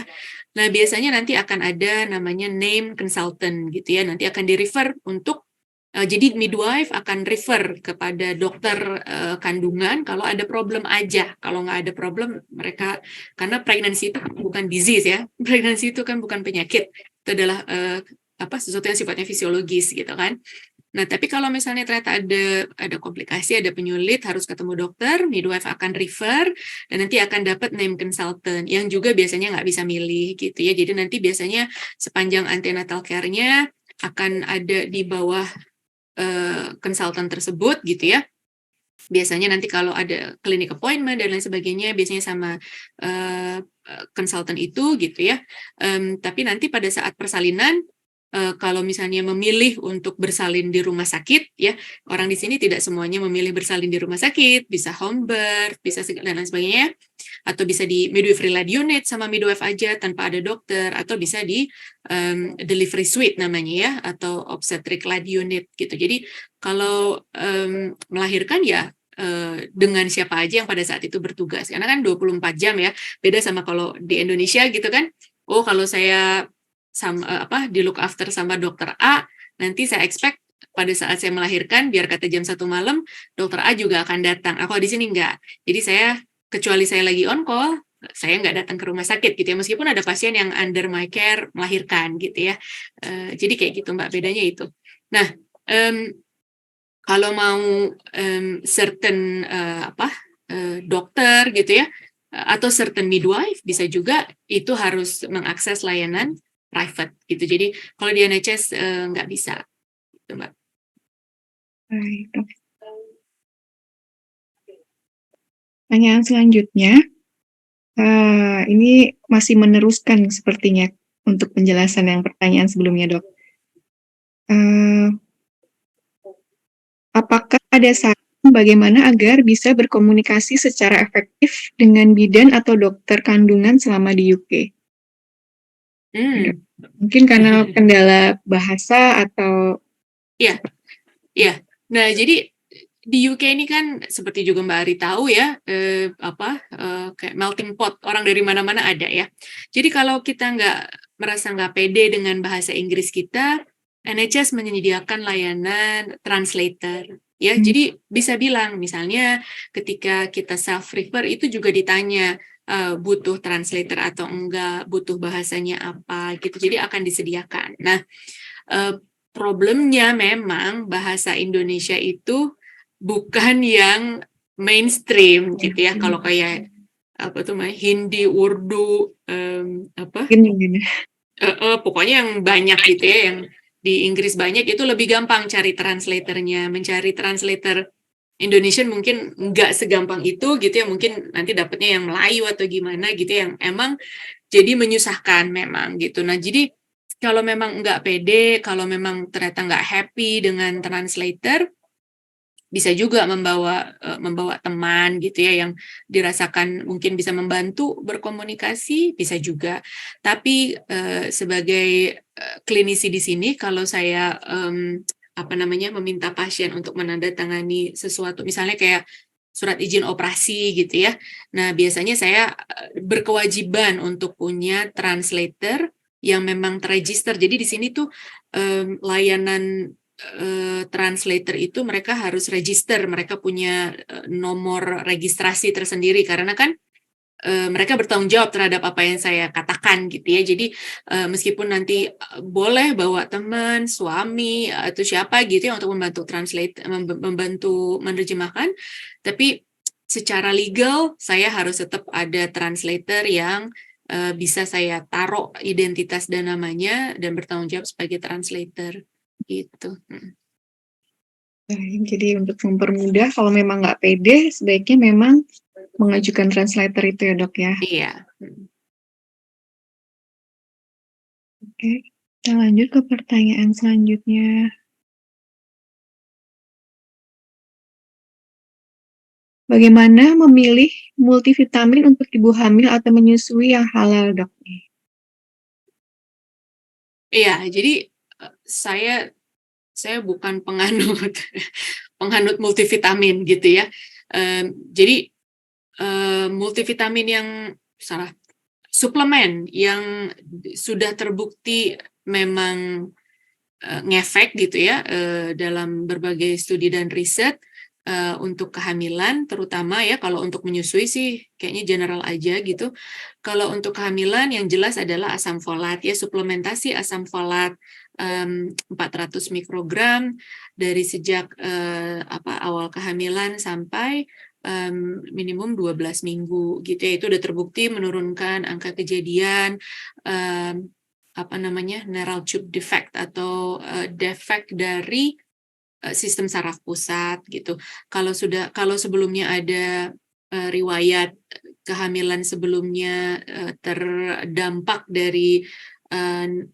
Nah, biasanya nanti akan ada namanya name consultant gitu ya, nanti akan di-refer untuk jadi midwife akan refer kepada dokter kandungan kalau ada problem aja. Kalau nggak ada problem, mereka, karena pregnancy itu bukan disease ya, pregnancy itu kan bukan penyakit, itu adalah sesuatu yang sifatnya fisiologis gitu kan. Nah, tapi kalau misalnya ternyata ada komplikasi, ada penyulit, harus ketemu dokter, midwife akan refer, dan nanti akan dapat name consultant, yang juga biasanya nggak bisa milih gitu ya. Jadi nanti biasanya sepanjang antenatal care-nya akan ada di bawah konsultan tersebut gitu ya. Biasanya nanti kalau ada clinic appointment dan lain sebagainya, biasanya sama konsultan itu gitu ya. Tapi nanti pada saat persalinan, kalau misalnya memilih untuk bersalin di rumah sakit ya, orang di sini tidak semuanya memilih bersalin di rumah sakit, bisa home birth, bisa dan lain sebagainya, atau bisa di midwifery led unit sama midwife aja tanpa ada dokter, atau bisa di delivery suite namanya ya, atau obstetric led unit gitu. Jadi kalau melahirkan ya dengan siapa aja yang pada saat itu bertugas, karena kan 24 jam ya, beda sama kalau di Indonesia gitu kan. Oh, kalau saya di look after sama dokter A, nanti saya expect pada saat saya melahirkan, biar kata jam 1 malam, dokter A juga akan datang. Aku di sini enggak. Jadi kecuali saya lagi on call, saya nggak datang ke rumah sakit gitu ya, meskipun ada pasien yang under my care melahirkan gitu ya. Jadi kayak gitu Mbak, bedanya itu. Nah, kalau mau certain dokter gitu ya, atau certain midwife, bisa juga itu harus mengakses layanan private gitu. Jadi kalau di NHS nggak bisa gitu Mbak. Baik, Dok. Pertanyaan selanjutnya, ini masih meneruskan sepertinya untuk penjelasan yang pertanyaan sebelumnya, Dok. Apakah ada saran bagaimana agar bisa berkomunikasi secara efektif dengan bidan atau dokter kandungan selama di UK? Mungkin karena kendala bahasa atau... Iya. Nah, jadi di UK ini kan seperti juga Mbak Ari tahu ya, kayak melting pot, orang dari mana-mana ada ya. Jadi kalau kita merasa nggak pede dengan bahasa Inggris kita, NHS menyediakan layanan translator. Ya, jadi bisa bilang misalnya ketika kita self refer itu juga ditanya butuh translator atau enggak, butuh bahasanya apa gitu. Jadi akan disediakan. Nah, problemnya memang bahasa Indonesia itu bukan yang mainstream gitu ya. Kalau kayak Hindi, Urdu, pokoknya yang banyak gitu ya, yang di Inggris banyak, itu lebih gampang cari translatornya. Mencari translator Indonesian mungkin nggak segampang itu gitu ya, mungkin nanti dapetnya yang Melayu atau gimana gitu, yang emang jadi menyusahkan memang gitu. Nah, jadi kalau memang nggak pede, kalau memang ternyata nggak happy dengan translator, bisa juga membawa teman gitu ya, yang dirasakan mungkin bisa membantu berkomunikasi, bisa juga. Tapi, sebagai, klinisi di sini kalau saya, apa namanya, meminta pasien untuk menandatangani sesuatu, misalnya kayak surat izin operasi gitu ya. Nah, biasanya saya, berkewajiban untuk punya translator yang memang ter-register. Jadi di sini tuh, layanan translator itu mereka harus register, mereka punya, nomor registrasi tersendiri karena kan, mereka bertanggung jawab terhadap apa yang saya katakan gitu ya. Jadi, meskipun nanti, boleh bawa teman, suami, atau siapa gitu ya untuk membantu membantu menerjemahkan, tapi secara legal saya harus tetap ada translator yang, bisa saya taruh identitas dan namanya dan bertanggung jawab sebagai translator. Gitu, Jadi untuk mempermudah kalau memang nggak pede, sebaiknya memang mengajukan translator itu ya, Dok, ya? iya, Oke, kita lanjut ke pertanyaan selanjutnya. Bagaimana memilih multivitamin untuk ibu hamil atau menyusui yang halal, Dok? iya, jadi, saya bukan penganut penganut multivitamin gitu ya, jadi, multivitamin yang salah, suplemen yang sudah terbukti memang ngefek gitu ya, dalam berbagai studi dan riset, untuk kehamilan terutama ya, kalau untuk menyusui sih kayaknya general aja gitu. Kalau untuk kehamilan yang jelas adalah asam folat ya, suplementasi asam folat, 400 mikrogram dari sejak, awal kehamilan sampai, minimum 12 minggu gitu ya. Itu udah terbukti menurunkan angka kejadian, mmm apa namanya, neural tube defect atau, defek dari, sistem saraf pusat gitu. Kalau sebelumnya ada, riwayat kehamilan sebelumnya, terdampak dari,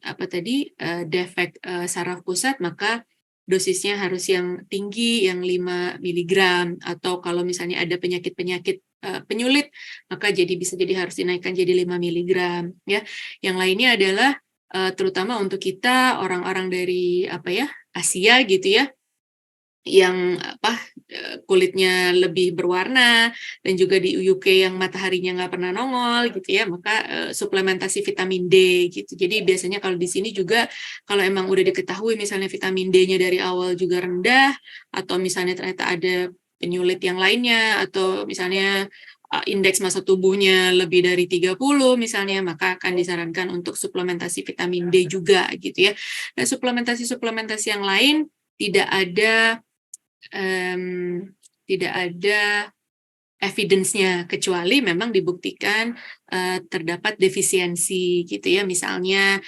apa tadi, defek, saraf pusat, maka dosisnya harus yang tinggi, yang 5 miligram, atau kalau misalnya ada penyakit-penyakit, penyulit, maka bisa jadi harus dinaikkan jadi 5 miligram ya. Yang lainnya adalah terutama untuk kita orang-orang dari apa ya, Asia gitu ya, yang apa, kulitnya lebih berwarna dan juga di UK yang mataharinya nggak pernah nongol gitu ya, maka, suplementasi vitamin D gitu. Jadi biasanya kalau di sini juga kalau emang udah diketahui misalnya vitamin D-nya dari awal juga rendah, atau misalnya ternyata ada penyulit yang lainnya, atau misalnya, indeks massa tubuhnya lebih dari 30 misalnya, maka akan disarankan untuk suplementasi vitamin D juga gitu ya. Nah, suplementasi-suplementasi yang lain tidak ada Mmm, tidak ada evidence-nya, kecuali memang dibuktikan, terdapat defisiensi gitu ya. Misalnya,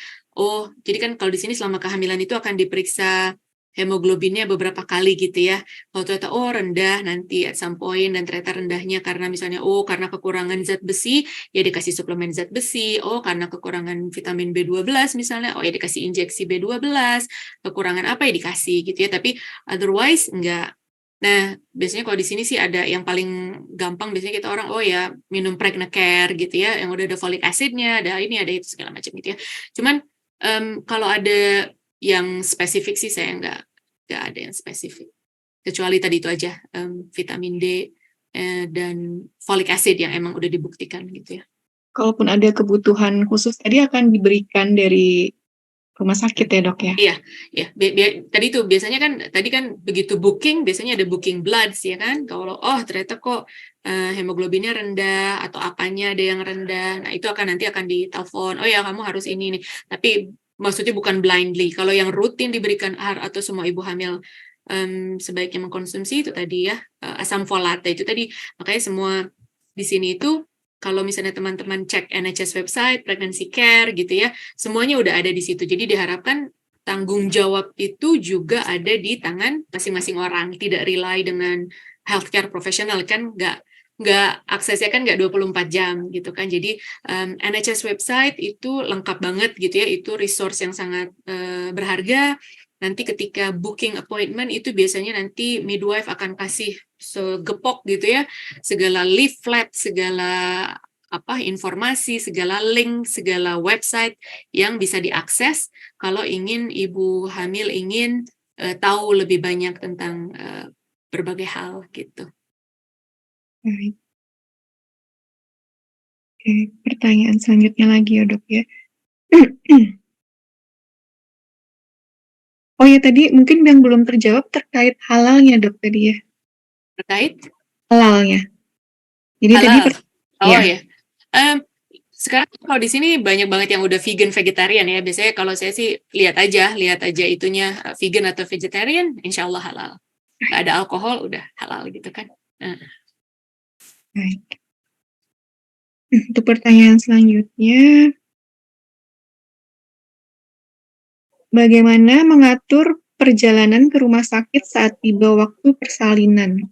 jadi kan kalau di sini selama kehamilan itu akan diperiksa hemoglobinnya beberapa kali gitu ya. Kalau ternyata, rendah nanti at some point dan ternyata rendahnya karena misalnya, karena kekurangan zat besi, ya dikasih suplemen zat besi, karena kekurangan vitamin B12 misalnya, ya dikasih injeksi B12, kekurangan apa ya dikasih gitu ya, tapi otherwise enggak. Nah, biasanya kalau di sini sih ada yang paling gampang biasanya kita orang, ya minum Pregnacare gitu ya, yang udah ada folic acid-nya, ada ini, ada itu, segala macam gitu ya. Cuman, kalau ada yang spesifik sih saya nggak ada yang spesifik. Kecuali tadi itu aja, vitamin D, dan folic acid yang emang udah dibuktikan gitu ya. Kalaupun ada kebutuhan khusus tadi akan diberikan dari rumah sakit ya, Dok, ya? Iya, iya. Tadi tuh biasanya kan tadi kan begitu booking biasanya ada booking bloods ya kan. Kalau ternyata kok hemoglobinnya rendah atau apanya ada yang rendah. Nah, itu nanti akan ditelepon. Oh ya kamu harus ini nih. Tapi maksudnya bukan blindly. Kalau yang rutin diberikan atau semua ibu hamil sebaiknya mengkonsumsi itu tadi ya asam folat itu tadi. Makanya semua di sini itu kalau misalnya teman-teman cek NHS website, pregnancy care gitu ya, semuanya udah ada di situ. Jadi diharapkan tanggung jawab itu juga ada di tangan masing-masing orang, tidak rely dengan healthcare profesional kan nggak aksesnya kan nggak 24 jam gitu kan. Jadi NHS website itu lengkap banget gitu ya, itu resource yang sangat berharga. Nanti ketika booking appointment itu biasanya nanti midwife akan kasih segepok gitu ya, segala leaflet, segala apa informasi, segala link, segala website yang bisa diakses kalau ingin ibu hamil ingin tahu lebih banyak tentang berbagai hal gitu. Baik. Oke, pertanyaan selanjutnya lagi ya dok ya. Oh ya tadi mungkin yang belum terjawab terkait halalnya dok tadi ya. Terkait Halalnya. Jadi tadi halal. Oh ya. ya. Sekarang kalau di sini banyak banget yang udah vegan vegetarian ya. Biasanya kalau saya sih lihat aja itunya vegan atau vegetarian, insya Allah halal. Nggak ada alkohol udah halal gitu kan. Baik. Untuk pertanyaan selanjutnya, bagaimana mengatur perjalanan ke rumah sakit saat tiba waktu persalinan?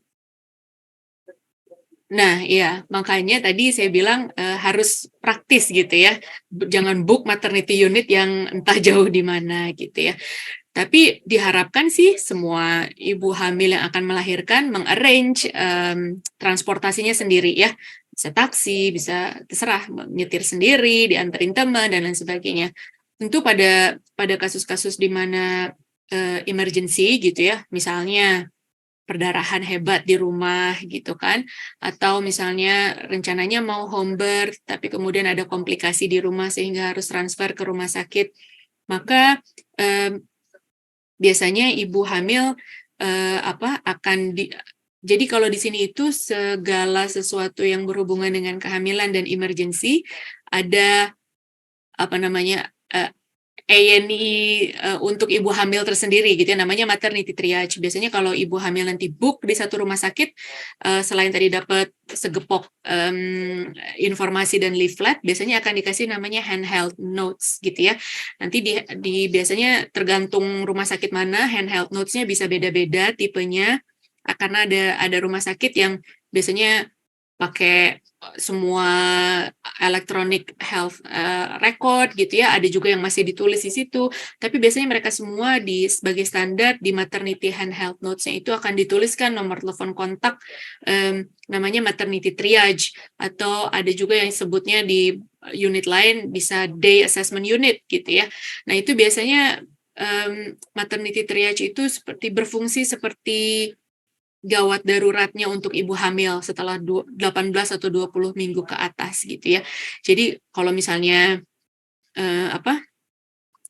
Nah, iya, makanya tadi saya bilang harus praktis gitu ya. Jangan book maternity unit yang entah jauh di mana gitu ya. Tapi diharapkan sih semua ibu hamil yang akan melahirkan mengarrange transportasinya sendiri ya. Bisa taksi, bisa terserah nyetir sendiri, dianterin teman dan lain sebagainya. Tentu pada kasus-kasus di mana emergency gitu ya, misalnya perdarahan hebat di rumah gitu kan, atau misalnya rencananya mau home birth tapi kemudian ada komplikasi di rumah sehingga harus transfer ke rumah sakit, maka biasanya ibu hamil akan jadi kalau di sini itu segala sesuatu yang berhubungan dengan kehamilan dan emergency ada apa namanya A&E untuk ibu hamil tersendiri gitu ya, namanya maternity triage. Biasanya kalau ibu hamil nanti book di satu rumah sakit, selain tadi dapat segepok informasi dan leaflet, biasanya akan dikasih namanya handheld notes gitu ya. Nanti biasanya tergantung rumah sakit mana, handheld notes-nya bisa beda-beda tipenya, karena ada rumah sakit yang biasanya pakai semua electronic health record gitu ya, ada juga yang masih ditulis di situ, tapi biasanya mereka semua sebagai standar di maternity handheld notes-nya itu akan dituliskan nomor telepon kontak, namanya maternity triage, atau ada juga yang sebutnya di unit lain bisa day assessment unit gitu ya. Nah itu biasanya maternity triage itu berfungsi seperti gawat daruratnya untuk ibu hamil setelah 18 atau 20 minggu ke atas gitu ya. Jadi kalau misalnya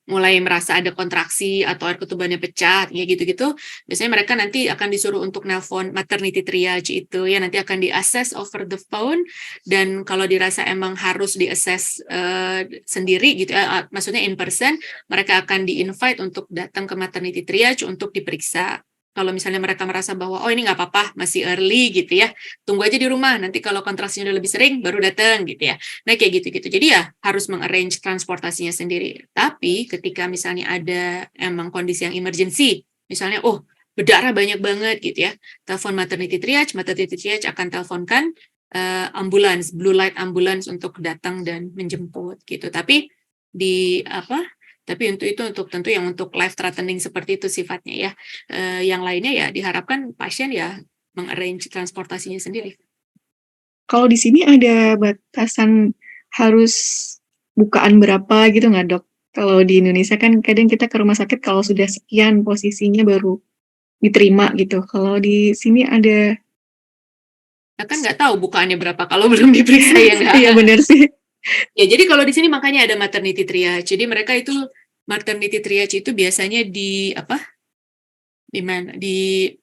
mulai merasa ada kontraksi atau air ketubannya pecah ya gitu-gitu, biasanya mereka nanti akan disuruh untuk nelpon maternity triage itu ya, nanti akan di-assess over the phone, dan kalau dirasa emang harus di-assess sendiri gitu ya, maksudnya in person, mereka akan di-invite untuk datang ke maternity triage untuk diperiksa. Kalau misalnya mereka merasa bahwa oh ini nggak apa-apa, masih early gitu ya, tunggu aja di rumah, nanti kalau kontraksinya udah lebih sering baru datang gitu ya. Nah kayak gitu-gitu. Jadi ya harus mengarrange transportasinya sendiri. Tapi ketika misalnya ada emang kondisi yang emergency, misalnya oh berdarah banyak banget gitu ya, telepon maternity triage akan teleponkan ambulans, blue light ambulance untuk datang dan menjemput gitu. Tapi di apa? Tapi untuk tentu yang untuk life threatening seperti itu sifatnya ya. Yang lainnya ya diharapkan pasien ya mengarrange transportasinya sendiri. Kalau di sini ada batasan harus bukaan berapa gitu nggak dok? Kalau di Indonesia kan kadang kita ke rumah sakit kalau sudah sekian posisinya baru diterima gitu. Kalau di sini ada. Ya kan nggak tahu bukaannya berapa kalau belum diperiksa ya nggak. Iya benar sih. Ya jadi kalau di sini makanya ada maternity triage. Jadi mereka itu maternity triage itu biasanya di mana di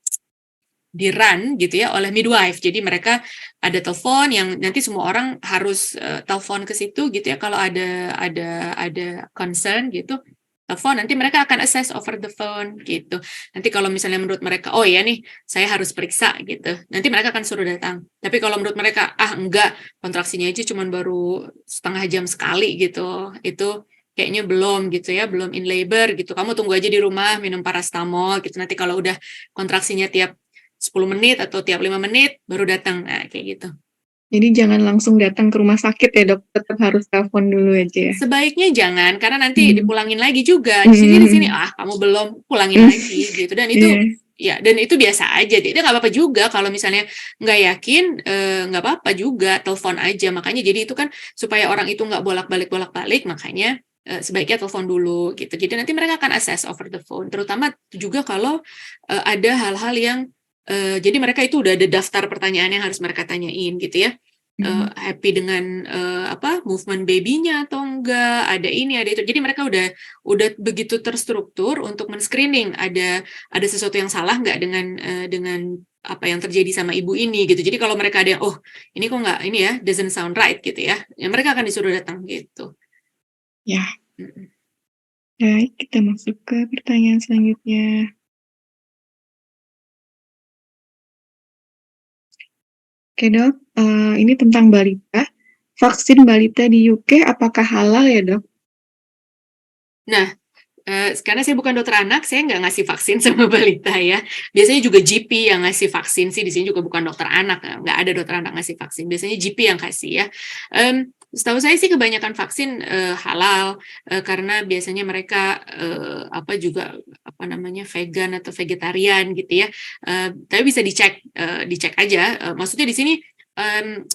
run gitu ya oleh midwife. Jadi mereka ada telepon yang nanti semua orang harus telepon ke situ gitu ya kalau ada concern gitu. Telepon, nanti mereka akan assess over the phone gitu. Nanti kalau misalnya menurut mereka, oh ya nih, saya harus periksa gitu. Nanti mereka akan suruh datang. Tapi kalau menurut mereka, enggak, kontraksinya aja cuma baru setengah jam sekali gitu. Itu kayaknya belum gitu ya, belum in labor gitu. Kamu tunggu aja di rumah, minum paracetamol gitu. Nanti kalau udah kontraksinya tiap 10 menit atau tiap 5 menit baru datang, nah kayak gitu. Jadi jangan langsung datang ke rumah sakit ya, Dok, tetap harus telepon dulu aja ya? Sebaiknya jangan, karena nanti Mmm. dipulangin lagi juga, "Di sini di Mhm sini," mhm. "Ah, kamu belum," pulangin lagi gitu, dan itu Iya. ya dan itu biasa aja, jadi nggak apa-apa juga kalau misalnya nggak yakin, nggak apa-apa juga, telepon aja. Makanya jadi itu kan supaya orang itu nggak bolak-balik, makanya, sebaiknya telepon dulu gitu. Jadi nanti mereka akan assess over the phone, terutama juga kalau, ada hal-hal yang, jadi mereka itu udah ada daftar pertanyaan yang harus mereka tanyain gitu ya. Mhm. Happy dengan, movement baby-nya atau enggak, ada ini, ada itu. Jadi mereka udah begitu terstruktur untuk men-screening ada sesuatu yang salah nggak dengan apa yang terjadi sama ibu ini gitu. Jadi kalau mereka ada yang, "Oh, ini kok nggak ini ya, doesn't sound right," gitu ya, ya mereka akan disuruh datang gitu. Ya, Mhm. baik, kita masuk ke pertanyaan selanjutnya. Oke, Dok, ini tentang balita. Vaksin balita di UK apakah halal ya, Dok? Nah, karena saya bukan dokter anak, saya nggak ngasih vaksin sama balita ya. Biasanya juga GP yang ngasih vaksin sih, di sini juga bukan dokter anak, nggak ada dokter anak ngasih vaksin, biasanya GP yang kasih ya. Setahu saya sih kebanyakan vaksin, halal, karena biasanya mereka, juga, apa namanya, vegan atau vegetarian gitu ya. Tapi bisa dicek aja, maksudnya di sini, mmm,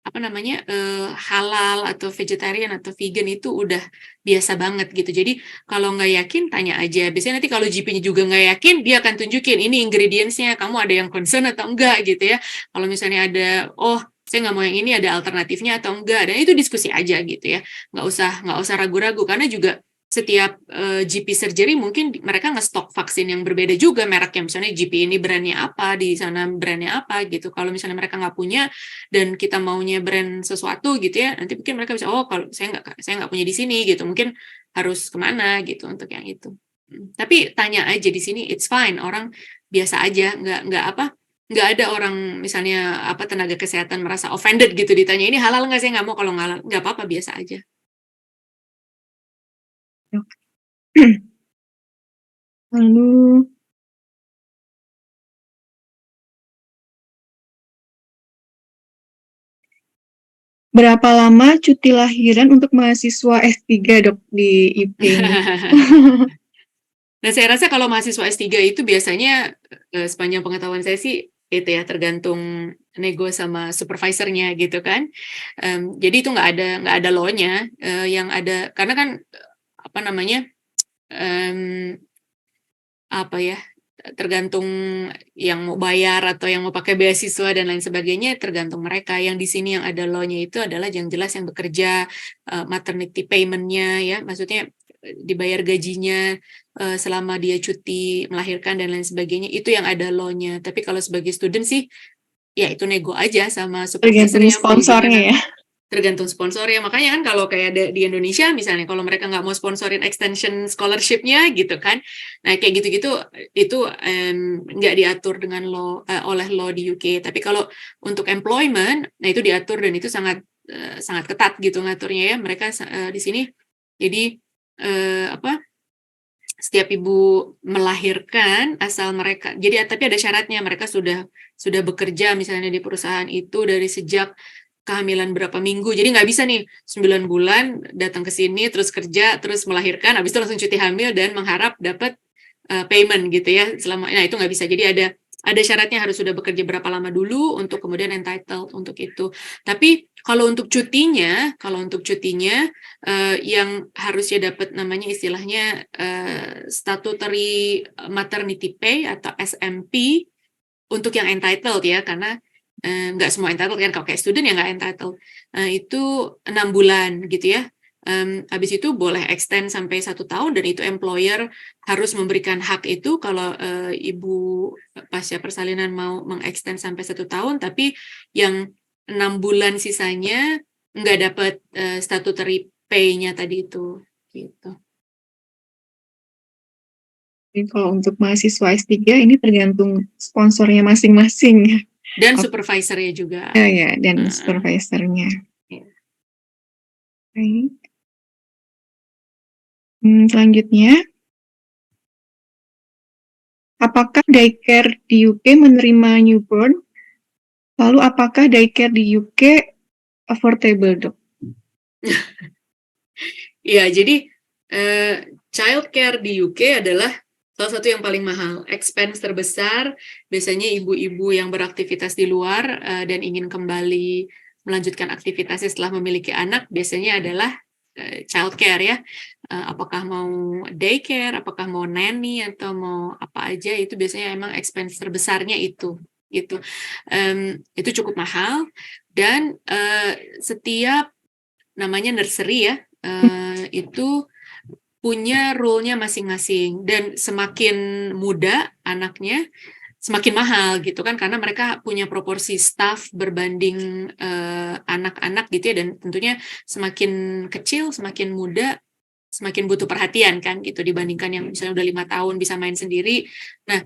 apa namanya, halal atau vegetarian atau vegan itu udah biasa banget gitu. Jadi kalau nggak yakin tanya aja. Biasanya nanti kalau GP-nya juga nggak yakin, dia akan tunjukin, "Ini ingredients-nya, kamu ada yang concern atau enggak?" Gitu ya. Kalau misalnya ada, "Oh, saya nggak mau yang ini, ada alternatifnya atau enggak?" Dan itu diskusi aja gitu ya. Nggak usah ragu-ragu, karena juga setiap, GP surgery mungkin mereka ngestok vaksin yang berbeda juga mereknya. Misalnya GP ini brand-nya apa, di sana brand-nya apa gitu. Kalau misalnya mereka nggak punya dan kita maunya brand sesuatu gitu ya, nanti mungkin mereka bisa, "Oh, kalau saya nggak punya di sini," gitu, mungkin harus kemana gitu untuk yang itu. Tapi tanya aja di sini it's fine, orang biasa aja, nggak ada orang misalnya tenaga kesehatan merasa offended gitu ditanya, "Ini halal nggak?" "Saya nggak mau," kalau nggak halal, nggak apa-apa, biasa aja. Dok. Lalu berapa lama cuti lahiran untuk mahasiswa S3, Dok, di UK ini? Nah, saya rasa kalau mahasiswa S3 itu biasanya, sepanjang pengetahuan saya sih itu ya, tergantung nego sama supervisornya gitu kan. Jadi itu nggak ada law-nya, yang ada karena kan, apa namanya, mmm, apa ya, tergantung yang mau bayar atau yang mau pakai beasiswa dan lain sebagainya, tergantung mereka. Yang di sini yang ada law-nya itu adalah yang jelas yang bekerja, maternity payment-nya ya, maksudnya, dibayar gajinya, selama dia cuti melahirkan dan lain sebagainya, itu yang ada law-nya. Tapi kalau sebagai student sih, ya itu nego aja sama Tergantung supervisornya mau sponsornya gimana. ya? Tergantung sponsornya, makanya kan kalau kayak di Indonesia misalnya, kalau mereka nggak mau sponsorin extension scholarship-nya gitu kan, nah kayak gitu-gitu, itu, nggak diatur dengan oleh law di UK. Tapi kalau untuk employment, nah itu diatur dan itu sangat ketat gitu ngaturnya ya. Mereka di sini jadi, setiap ibu melahirkan asal mereka jadi tapi ada syaratnya, mereka sudah bekerja misalnya di perusahaan itu dari sejak kehamilan berapa minggu. Jadi nggak bisa nih 9 bulan datang ke sini, terus kerja, terus melahirkan, habis itu langsung cuti hamil dan mengharap dapat, payment gitu ya nah itu nggak bisa. Jadi ada syaratnya harus sudah bekerja berapa lama dulu untuk kemudian entitled untuk itu. Tapi kalau untuk cutinya, yang harusnya dapat namanya istilahnya, statutory maternity pay atau SMP untuk yang entitled ya, karena, nggak semua entitled kan, kalau kayak student ya nggak entitled. Itu 6 bulan gitu ya, habis itu boleh extend sampai 1 tahun dan itu employer harus memberikan hak itu kalau, ibu pasca persalinan mau mengextend sampai 1 tahun, tapi yang 6 bulan sisanya nggak dapat, statutory pay-nya tadi itu, gitu. Jadi kalau untuk mahasiswa S3 ini tergantung sponsornya masing-masing ya? Dan supervisor-nya juga, Oh, ya, dan heeh, supervisornya. iya. Baik. Selanjutnya, Apakah daycare di UK menerima newborn? Lalu apakah daycare di UK affordable, Dok? Ya, jadi childcare di UK adalah salah satu yang paling mahal. Expense terbesar biasanya ibu-ibu yang beraktivitas di luar dan ingin kembali melanjutkan aktivitasnya setelah memiliki anak biasanya adalah childcare ya. Apakah mau daycare, apakah mau nanny atau mau apa aja itu biasanya emang expense terbesarnya itu gitu. Itu cukup mahal dan setiap namanya nursery ya itu punya role-nya masing-masing dan semakin muda anaknya semakin mahal gitu kan karena mereka punya proporsi staff berbanding anak-anak gitu ya dan tentunya semakin kecil semakin muda semakin butuh perhatian kan gitu dibandingkan yang misalnya udah 5 tahun bisa main sendiri. Nah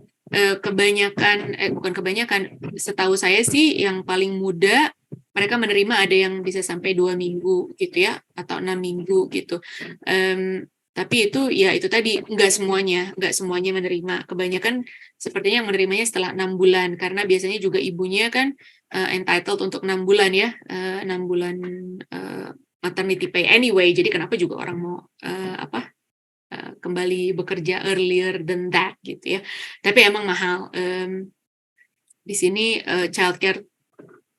bukan kebanyakan setahu saya sih yang paling muda mereka menerima ada yang bisa sampai 2 minggu gitu ya atau 6 minggu gitu. Tapi itu ya itu tadi nggak semuanya menerima. Kebanyakan sepertinya yang menerimanya setelah 6 bulan karena biasanya juga ibunya kan entitled untuk 6 bulan ya, 6 bulan maternity pay anyway. Jadi kenapa juga orang mau kembali bekerja earlier than that gitu ya. Tapi emang mahal. Di sini childcare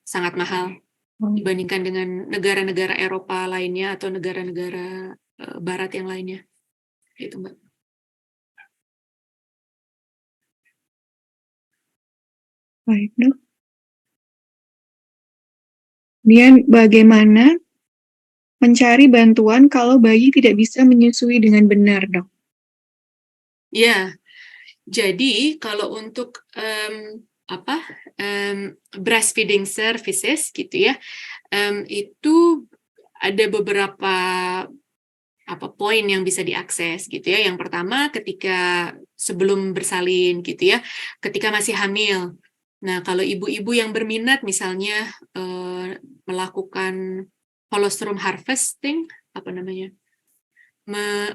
sangat mahal dibandingkan dengan negara-negara Eropa lainnya atau negara-negara Barat yang lainnya. Gitu, Mbak. Baik, Dok. Kemudian bagaimana mencari bantuan kalau bayi tidak bisa menyusui dengan benar, Dok? Ya, jadi kalau untuk breastfeeding services gitu ya, itu ada beberapa poin yang bisa diakses gitu ya. Yang pertama ketika sebelum bersalin gitu ya, ketika masih hamil. Nah, kalau ibu-ibu yang berminat misalnya melakukan colostrum harvesting,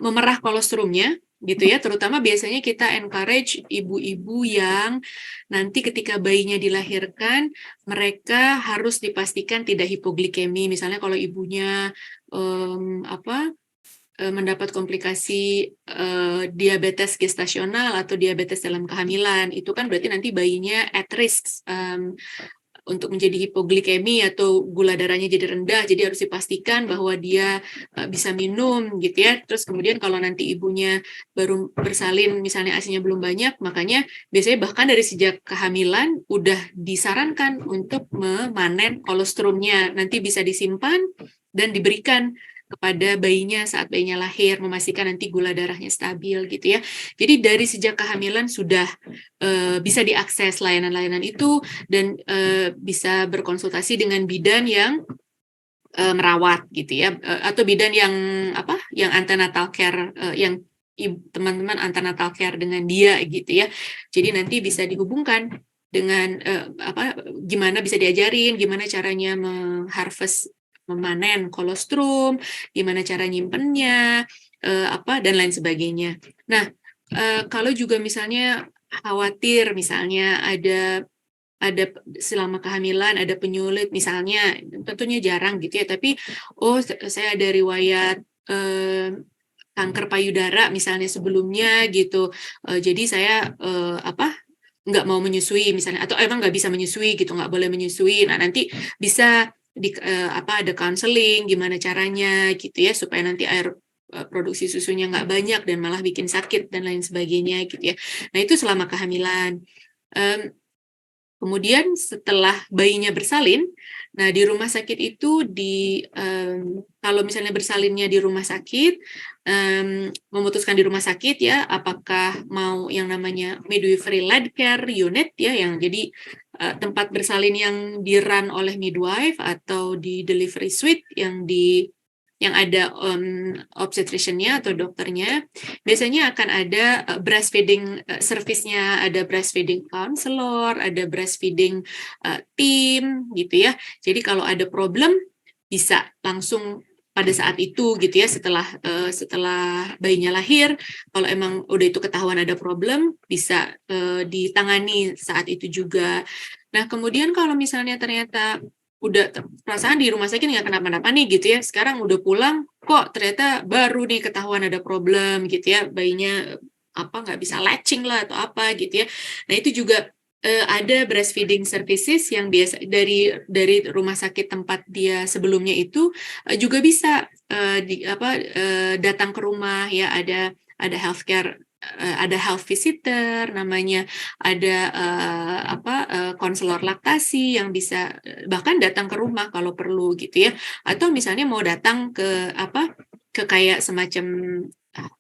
memerah kolostrumnya gitu ya, terutama biasanya kita encourage ibu-ibu yang nanti ketika bayinya dilahirkan mereka harus dipastikan tidak hipoglikemi. Misalnya kalau ibunya mendapat komplikasi diabetes gestasional atau diabetes dalam kehamilan, itu kan berarti nanti bayinya at risk untuk menjadi hipoglikemi atau gula darahnya jadi rendah, jadi harus dipastikan bahwa dia bisa minum gitu ya. Terus kemudian kalau nanti ibunya baru bersalin misalnya ASI-nya belum banyak, makanya biasanya bahkan dari sejak kehamilan udah disarankan untuk memanen kolostrumnya, nanti bisa disimpan dan diberikan kepada bayinya saat bayinya lahir, memastikan nanti gula darahnya stabil gitu ya. Jadi dari sejak kehamilan sudah bisa diakses layanan-layanan itu dan bisa berkonsultasi dengan bidan yang merawat gitu ya, atau bidan yang antenatal care, yang teman-teman antenatal care dengan dia gitu ya. Jadi nanti bisa dihubungkan dengan gimana bisa diajarin gimana caranya memanen kolostrum, gimana cara nyimpennya, dan lain sebagainya. Nah, kalau juga misalnya khawatir misalnya ada selama kehamilan ada penyulit misalnya, tentunya jarang gitu ya, tapi saya ada riwayat kanker payudara misalnya sebelumnya gitu, jadi saya nggak mau menyusui misalnya, atau emang nggak bisa menyusui gitu, nggak boleh menyusui. Nah nanti bisa ada counseling gimana caranya gitu ya supaya nanti produksi susunya nggak banyak dan malah bikin sakit dan lain sebagainya gitu ya. Nah itu selama kehamilan. Kemudian setelah bayinya bersalin, nah di rumah sakit itu kalau misalnya bersalinnya di rumah sakit, memutuskan di rumah sakit ya, apakah mau yang namanya midwifery led care unit ya, yang jadi tempat bersalin yang di-run oleh midwife atau di delivery suite yang ada obstetrician-nya atau dokternya, biasanya akan ada breastfeeding service-nya, ada breastfeeding counselor, ada breastfeeding team gitu ya. Jadi kalau ada problem bisa langsung pada saat itu gitu ya, setelah bayinya lahir, kalau emang udah itu ketahuan ada problem, bisa ditangani saat itu juga. Nah, kemudian kalau misalnya ternyata udah perasaan di rumah sakit nggak kenapa-napa nih gitu ya, sekarang udah pulang kok ternyata baru nih ketahuan ada problem gitu ya, bayinya apa nggak bisa latching lah atau apa gitu ya. Nah, itu juga ada breastfeeding services yang biasa dari rumah sakit tempat dia sebelumnya itu juga bisa datang ke rumah ya, ada healthcare, ada health visitor namanya, ada konselor laktasi yang bisa bahkan datang ke rumah kalau perlu gitu ya, atau misalnya mau datang ke kayak semacam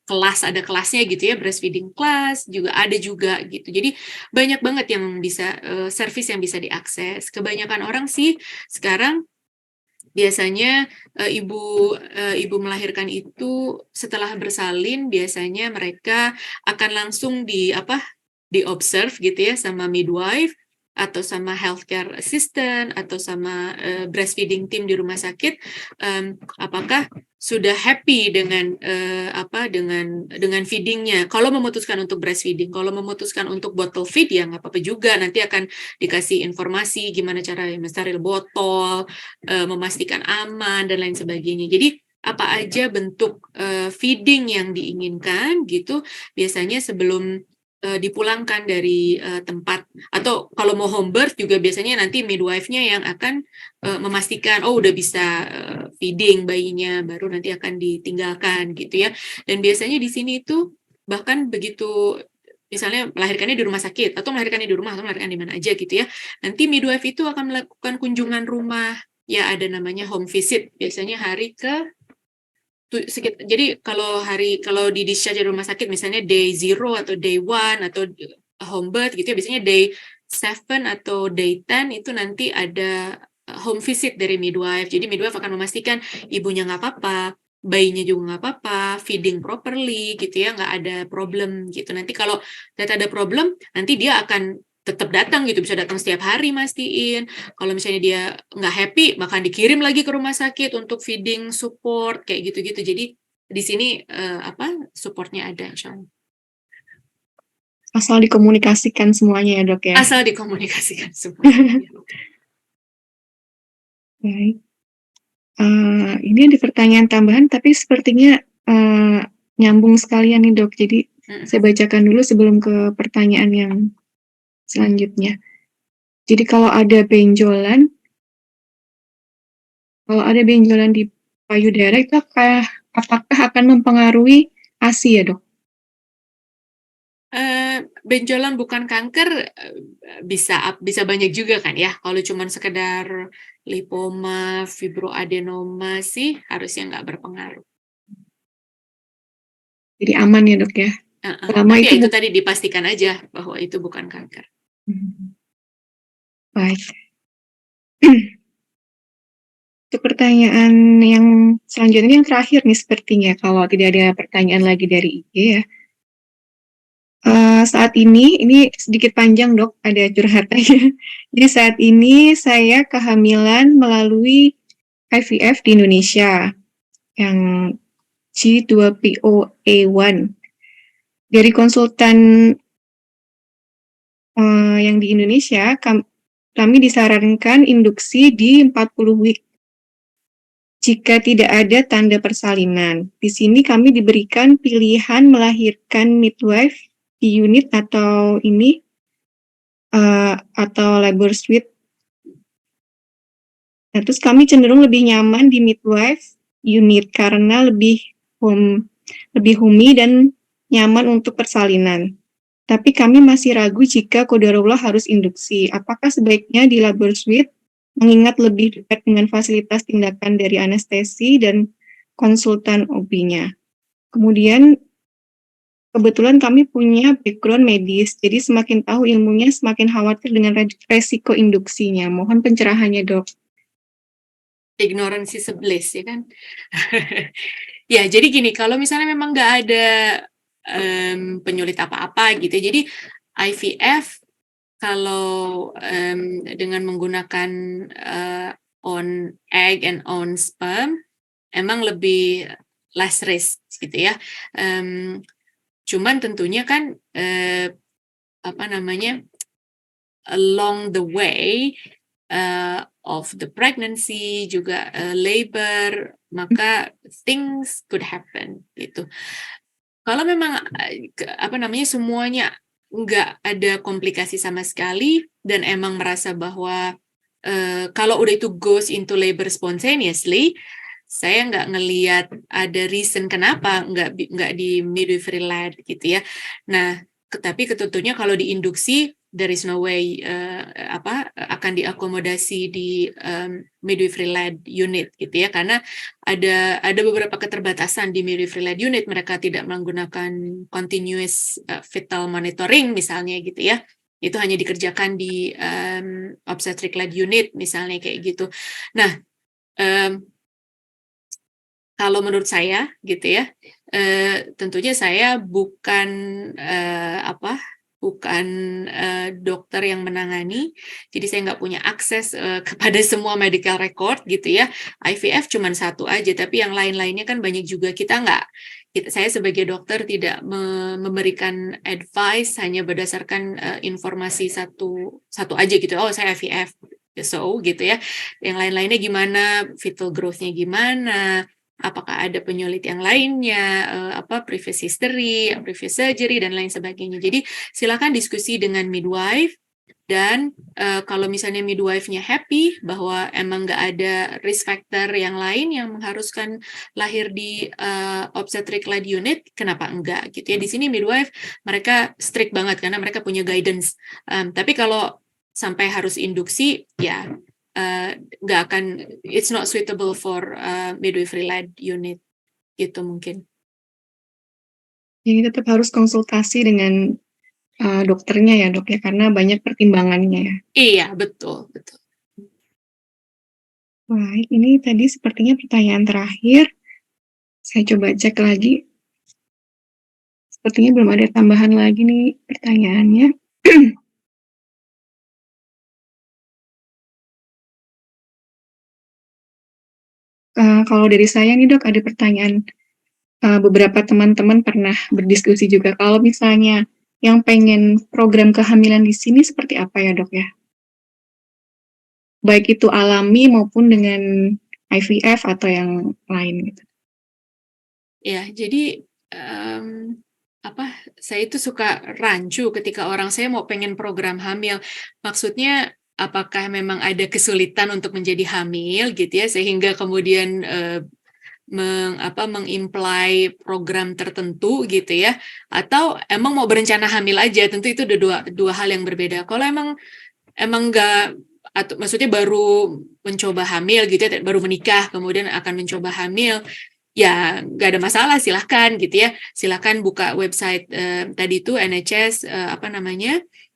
kelas, ada kelasnya gitu ya, breastfeeding class juga ada juga gitu. Jadi banyak banget yang bisa service yang bisa diakses. Kebanyakan orang sih sekarang biasanya ibu melahirkan itu setelah bersalin biasanya mereka akan langsung di-observe gitu ya sama midwife atau sama healthcare assistant atau sama breastfeeding team di rumah sakit, apakah sudah happy dengan feedingnya. Kalau memutuskan untuk breastfeeding, kalau memutuskan untuk bottle feed ya nggak apa-apa juga. Nanti akan dikasih informasi gimana cara mensteril botol, memastikan aman dan lain sebagainya. Jadi apa aja bentuk feeding yang diinginkan gitu, biasanya sebelum dipulangkan dari tempat, atau kalau mau home birth juga biasanya nanti midwife-nya yang akan memastikan oh udah bisa feeding bayinya, baru nanti akan ditinggalkan gitu ya. Dan biasanya di sini itu bahkan begitu misalnya melahirkannya di rumah sakit atau melahirkannya di rumah atau melahirkan di mana aja gitu ya, nanti midwife itu akan melakukan kunjungan rumah ya, ada namanya home visit biasanya hari ke jadi kalau di discharge dari rumah sakit misalnya day 0 atau day 1 atau home birth gitu ya, biasanya day 7 atau day 10 itu nanti ada home visit dari midwife. Jadi midwife akan memastikan ibunya nggak apa-apa, bayinya juga nggak apa-apa, feeding properly gitu ya, nggak ada problem gitu. Nanti kalau ternyata ada problem, nanti dia akan tetap datang gitu, bisa datang setiap hari mastiin. Kalau misalnya dia nggak happy, bahkan dikirim lagi ke rumah sakit untuk feeding support kayak gitu-gitu. Jadi di sini supportnya ada, insya Allah. Asal dikomunikasikan semuanya ya dok ya. Asal dikomunikasikan semuanya. Baik. Ini ada pertanyaan tambahan, tapi sepertinya nyambung sekalian nih dok. Jadi saya bacakan dulu sebelum ke pertanyaan yang selanjutnya. Jadi kalau ada benjolan di payudara itu apakah akan mempengaruhi ASI ya dok? Benjolan bukan kanker bisa banyak juga kan ya. Kalau cuma sekedar lipoma, fibroadenoma sih harusnya nggak berpengaruh. Jadi aman ya dok ya? Selama Tapi itu itu tadi dipastikan aja bahwa itu bukan kanker. Baik. Untuk pertanyaan yang selanjutnya yang terakhir nih sepertinya, kalau tidak ada pertanyaan lagi dari IG ya. Saat ini sedikit panjang dok, ada curhatannya. Jadi saat ini saya kehamilan melalui IVF di Indonesia yang G2POA1. Dari konsultan yang di Indonesia, kami disarankan induksi di 40 week jika tidak ada tanda persalinan. Di sini kami diberikan pilihan melahirkan midwife di unit atau labor suite. Nah, terus kami cenderung lebih nyaman di midwife unit karena lebih homey dan nyaman untuk persalinan. Tapi kami masih ragu jika qadarullah harus induksi. Apakah sebaiknya di labor suite mengingat lebih dekat dengan fasilitas tindakan dari anestesi dan konsultan OB-nya. Kemudian kebetulan kami punya background medis, jadi semakin tahu ilmunya semakin khawatir dengan resiko induksinya. Mohon pencerahannya dok. Ignorance is bliss ya kan. Ya jadi gini, kalau misalnya memang nggak ada penyulit apa-apa gitu, jadi IVF kalau dengan menggunakan on egg and on sperm emang lebih less risk gitu ya. Cuman tentunya kan, apa namanya, along the way, of the pregnancy juga, labor, maka things could happen gitu. Kalau memang, apa namanya, semuanya nggak ada komplikasi sama sekali dan emang merasa bahwa, kalau udah itu goes into labor spontaneously, saya nggak ngelihat ada reason kenapa nggak di midwifery led gitu ya. Nah, tapi tentunya kalau diinduksi, there is no way, akan diakomodasi di, midwifery led unit gitu ya, karena ada beberapa keterbatasan di midwifery led unit, mereka tidak menggunakan continuous, fetal monitoring misalnya gitu ya. Itu hanya dikerjakan di, obstetric led unit misalnya kayak gitu. Nah, mmm kalau menurut saya gitu ya, tentunya saya bukan, bukan, dokter yang menangani, jadi saya nggak punya akses, kepada semua medical record gitu ya. IVF cuman satu aja, tapi yang lain-lainnya kan banyak juga. Saya sebagai dokter tidak memberikan advice hanya berdasarkan, informasi satu satu aja gitu, "Oh saya IVF." So gitu ya. Yang lain-lainnya gimana, fetal growth-nya gimana, apakah ada penyulit yang lainnya, previous history, previous surgery, dan lain sebagainya. Jadi silakan diskusi dengan midwife dan, kalau misalnya midwife-nya happy bahwa emang nggak ada risk factor yang lain yang mengharuskan lahir di, obstetric led unit, kenapa enggak gitu ya. Di sini midwife mereka strict banget karena mereka punya guidance, tapi kalau sampai harus induksi, ya nggak akan, it's not suitable for, midwifery led unit, gitu mungkin. Jadi tetap harus konsultasi dengan, dokternya ya, Dok, ya, karena banyak pertimbangannya ya. Iya, betul betul. Baik, ini tadi sepertinya pertanyaan terakhir. Saya coba cek lagi. Sepertinya belum ada tambahan lagi nih pertanyaannya. Kalau dari saya nih, Dok, ada pertanyaan. Beberapa teman-teman pernah berdiskusi juga, kalau misalnya yang pengen program kehamilan di sini seperti apa ya, Dok, ya? Baik itu alami maupun dengan IVF atau yang lain gitu. Ya, jadi, saya itu suka rancu ketika orang saya mau pengen program hamil. Maksudnya, apakah memang ada kesulitan untuk menjadi hamil gitu ya, sehingga kemudian, meng-imply program tertentu gitu ya, atau emang mau berencana hamil aja, tentu itu udah dua hal yang berbeda. Kalau emang nggak, atau maksudnya baru mencoba hamil gitu ya, baru menikah kemudian akan mencoba hamil, ya nggak ada masalah, silahkan gitu ya. Silahkan buka website, tadi itu NHS,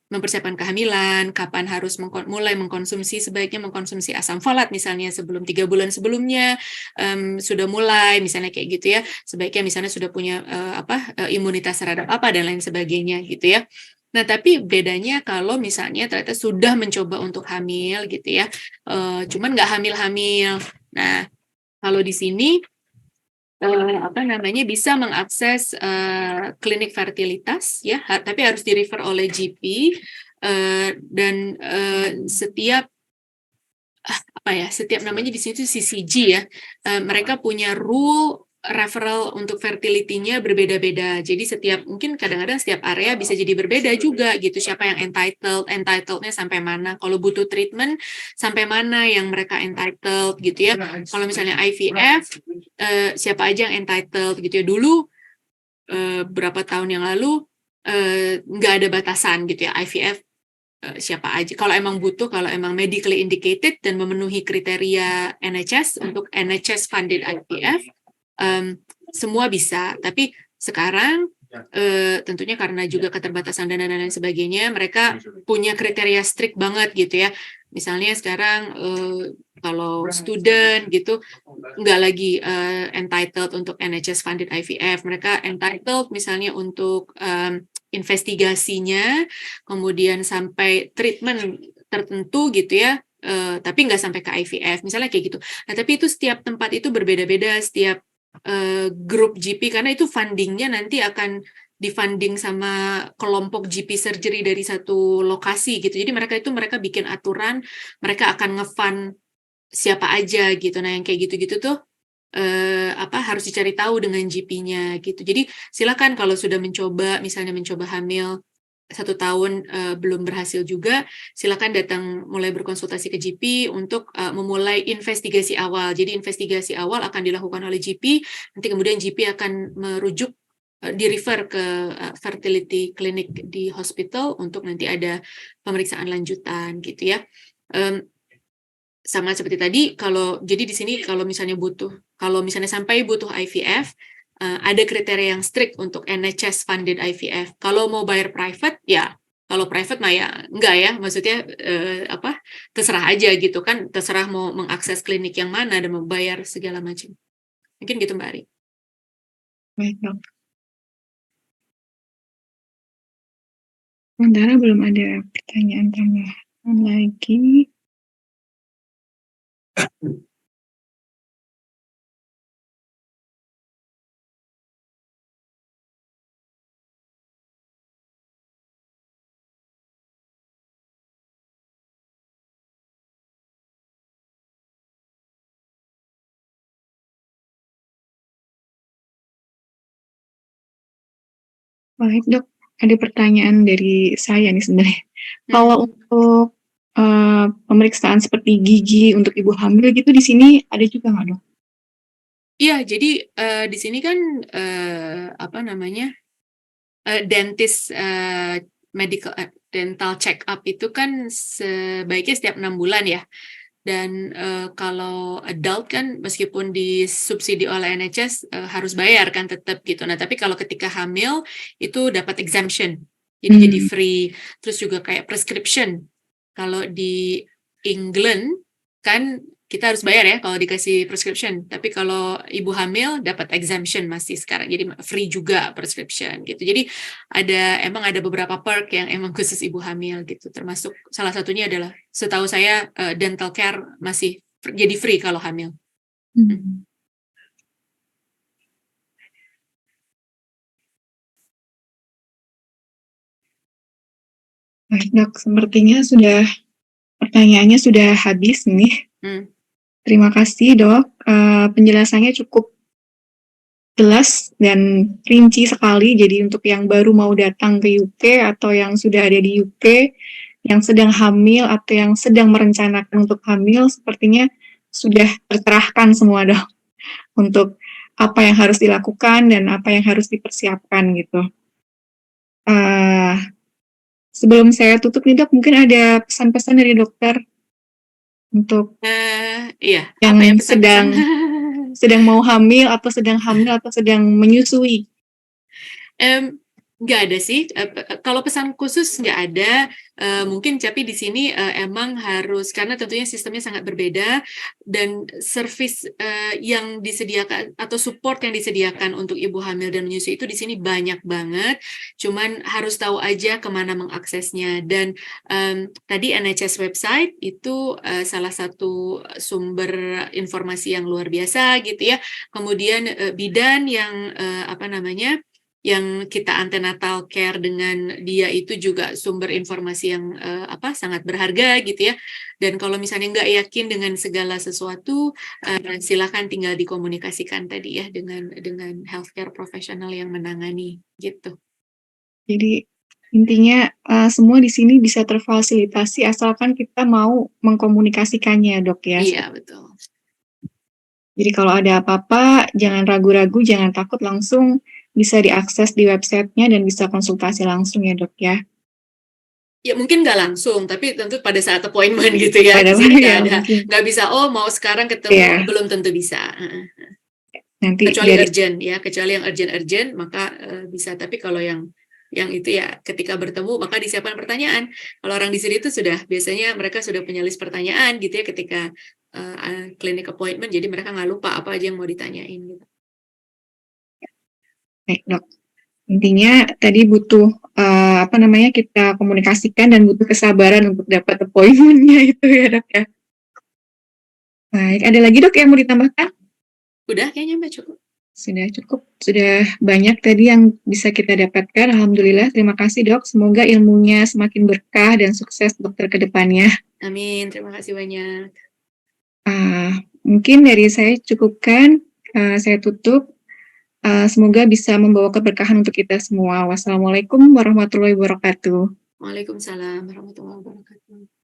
mempersiapkan kehamilan, kapan harus mulai mengkonsumsi, sebaiknya mengkonsumsi asam folat misalnya sebelum 3 bulan sebelumnya, sudah mulai misalnya kayak gitu ya. Sebaiknya misalnya sudah punya, imunitas terhadap apa dan lain sebagainya gitu ya. Nah, tapi bedanya kalau misalnya ternyata sudah mencoba untuk hamil gitu ya, cuman nggak hamil-hamil. Nah, kalau di sini, bisa mengakses, klinik fertilitas ya, tapi harus di-refer oleh GP, dan, setiap namanya di situ CCG ya, mereka punya rule referral untuk fertility-nya berbeda-beda. Jadi mungkin kadang-kadang setiap area bisa jadi berbeda juga gitu, siapa yang entitled-nya sampai mana, kalau butuh treatment sampai mana yang mereka entitled gitu ya. Kalau misalnya IVF, siapa aja yang entitled gitu ya. Dulu, berapa tahun yang lalu, nggak ada batasan gitu ya, IVF, siapa aja. Kalau emang butuh, kalau emang medically indicated dan memenuhi kriteria NHS untuk NHS funded IVF, semua bisa. Tapi sekarang, tentunya karena juga keterbatasan dana dan lain sebagainya, mereka punya kriteria strict banget gitu ya. Misalnya sekarang, kalau student gitu, nggak lagi, entitled untuk NHS funded IVF, mereka entitled misalnya untuk, investigasinya, kemudian sampai treatment tertentu gitu ya, tapi nggak sampai ke IVF, misalnya kayak gitu. Nah, tapi itu setiap tempat itu berbeda-beda, setiap grup GP, karena itu fundingnya nanti akan di-funding sama kelompok GP surgery dari satu lokasi gitu. Jadi mereka bikin aturan, mereka akan nge-fund siapa aja gitu. Nah, yang kayak gitu-gitu tuh harus dicari tahu dengan GP-nya gitu. Jadi silakan kalau sudah misalnya mencoba hamil 1 tahun belum berhasil juga, silakan datang mulai berkonsultasi ke GP untuk memulai investigasi awal. Jadi investigasi awal akan dilakukan oleh GP, nanti kemudian GP akan merujuk di-refer ke fertility clinic di hospital untuk nanti ada pemeriksaan lanjutan gitu ya. Sama seperti tadi, jadi di sini kalau misalnya sampai butuh IVF, ada kriteria yang strict untuk NHS funded IVF. Kalau mau bayar private, ya kalau private mah ya enggak ya, maksudnya terserah aja gitu kan, terserah mau mengakses klinik yang mana dan mau bayar segala macam. Mungkin gitu Mbak Ari. Baik, Dok. Sementara belum ada pertanyaan-pertanyaan lagi. Baik, Dok. Ada pertanyaan dari saya nih sebenarnya. Kalau untuk pemeriksaan seperti gigi untuk ibu hamil gitu di sini ada juga nggak, Dok? Iya, jadi di sini kan dentist medical dental check up itu kan sebaiknya setiap 6 bulan ya. Dan kalau adult kan meskipun disubsidi oleh NHS harus bayar kan tetap gitu. Nah, tapi kalau ketika hamil itu dapat exemption. Jadi free. Terus juga kayak prescription. Kalau di England kan kita harus bayar ya kalau dikasih prescription. Tapi kalau ibu hamil dapat exemption masih sekarang. Jadi free juga prescription gitu. Jadi emang ada beberapa perk yang emang khusus ibu hamil gitu. Termasuk salah satunya adalah setahu saya dental care masih jadi free kalau hamil. Baik, Dok. Sepertinya pertanyaannya sudah habis nih. Terima kasih, Dok. Penjelasannya cukup jelas dan rinci sekali. Jadi untuk yang baru mau datang ke UK atau yang sudah ada di UK, yang sedang hamil atau yang sedang merencanakan untuk hamil, sepertinya sudah tercerahkan semua, Dok, untuk apa yang harus dilakukan dan apa yang harus dipersiapkan gitu. Sebelum saya tutup nih, Dok, mungkin ada pesan-pesan dari dokter untuk iya, yang sedang mau hamil atau sedang menyusui. Nggak ada sih. Kalau pesan khusus nggak ada. Mungkin tapi di sini emang harus, karena tentunya sistemnya sangat berbeda dan service yang disediakan atau support yang disediakan untuk ibu hamil dan menyusui itu di sini banyak banget. Cuman harus tahu aja kemana mengaksesnya. Dan tadi NHS website itu salah satu sumber informasi yang luar biasa gitu ya. Kemudian bidan yang yang kita antenatal care dengan dia itu juga sumber informasi yang sangat berharga gitu ya. Dan kalau misalnya nggak yakin dengan segala sesuatu, silakan tinggal dikomunikasikan tadi ya dengan healthcare profesional yang menangani gitu. Jadi intinya semua di sini bisa terfasilitasi asalkan kita mau mengkomunikasikannya, Dok ya. Iya, betul. Jadi kalau ada apa-apa, jangan ragu-ragu, jangan takut, langsung bisa diakses di websitenya dan bisa konsultasi langsung ya, Dok ya. Ya mungkin nggak langsung, tapi tentu pada saat appointment gitu ya. Di sini nggak bisa, mau sekarang ketemu, belum tentu bisa. Nanti kecuali yang urgent maka bisa. Tapi kalau yang itu ya ketika bertemu maka disiapkan pertanyaan. Kalau orang di sini itu biasanya mereka sudah punya list pertanyaan gitu ya ketika clinic appointment, jadi mereka nggak lupa apa aja yang mau ditanyain gitu. Baik, Dok. Intinya tadi butuh kita komunikasikan dan butuh kesabaran untuk dapat appointment-nya itu ya, Dok, ya. Baik, ada lagi, Dok, yang mau ditambahkan? Udah kayaknya Mbak, cukup. Sudah cukup, sudah banyak tadi yang bisa kita dapatkan, alhamdulillah. Terima kasih, Dok, semoga ilmunya semakin berkah dan sukses dokter ke depannya. Amin, terima kasih banyak. Mungkin dari saya cukupkan, saya tutup. Semoga bisa membawa keberkahan untuk kita semua. Wassalamualaikum warahmatullahi wabarakatuh. Waalaikumsalam warahmatullahi wabarakatuh.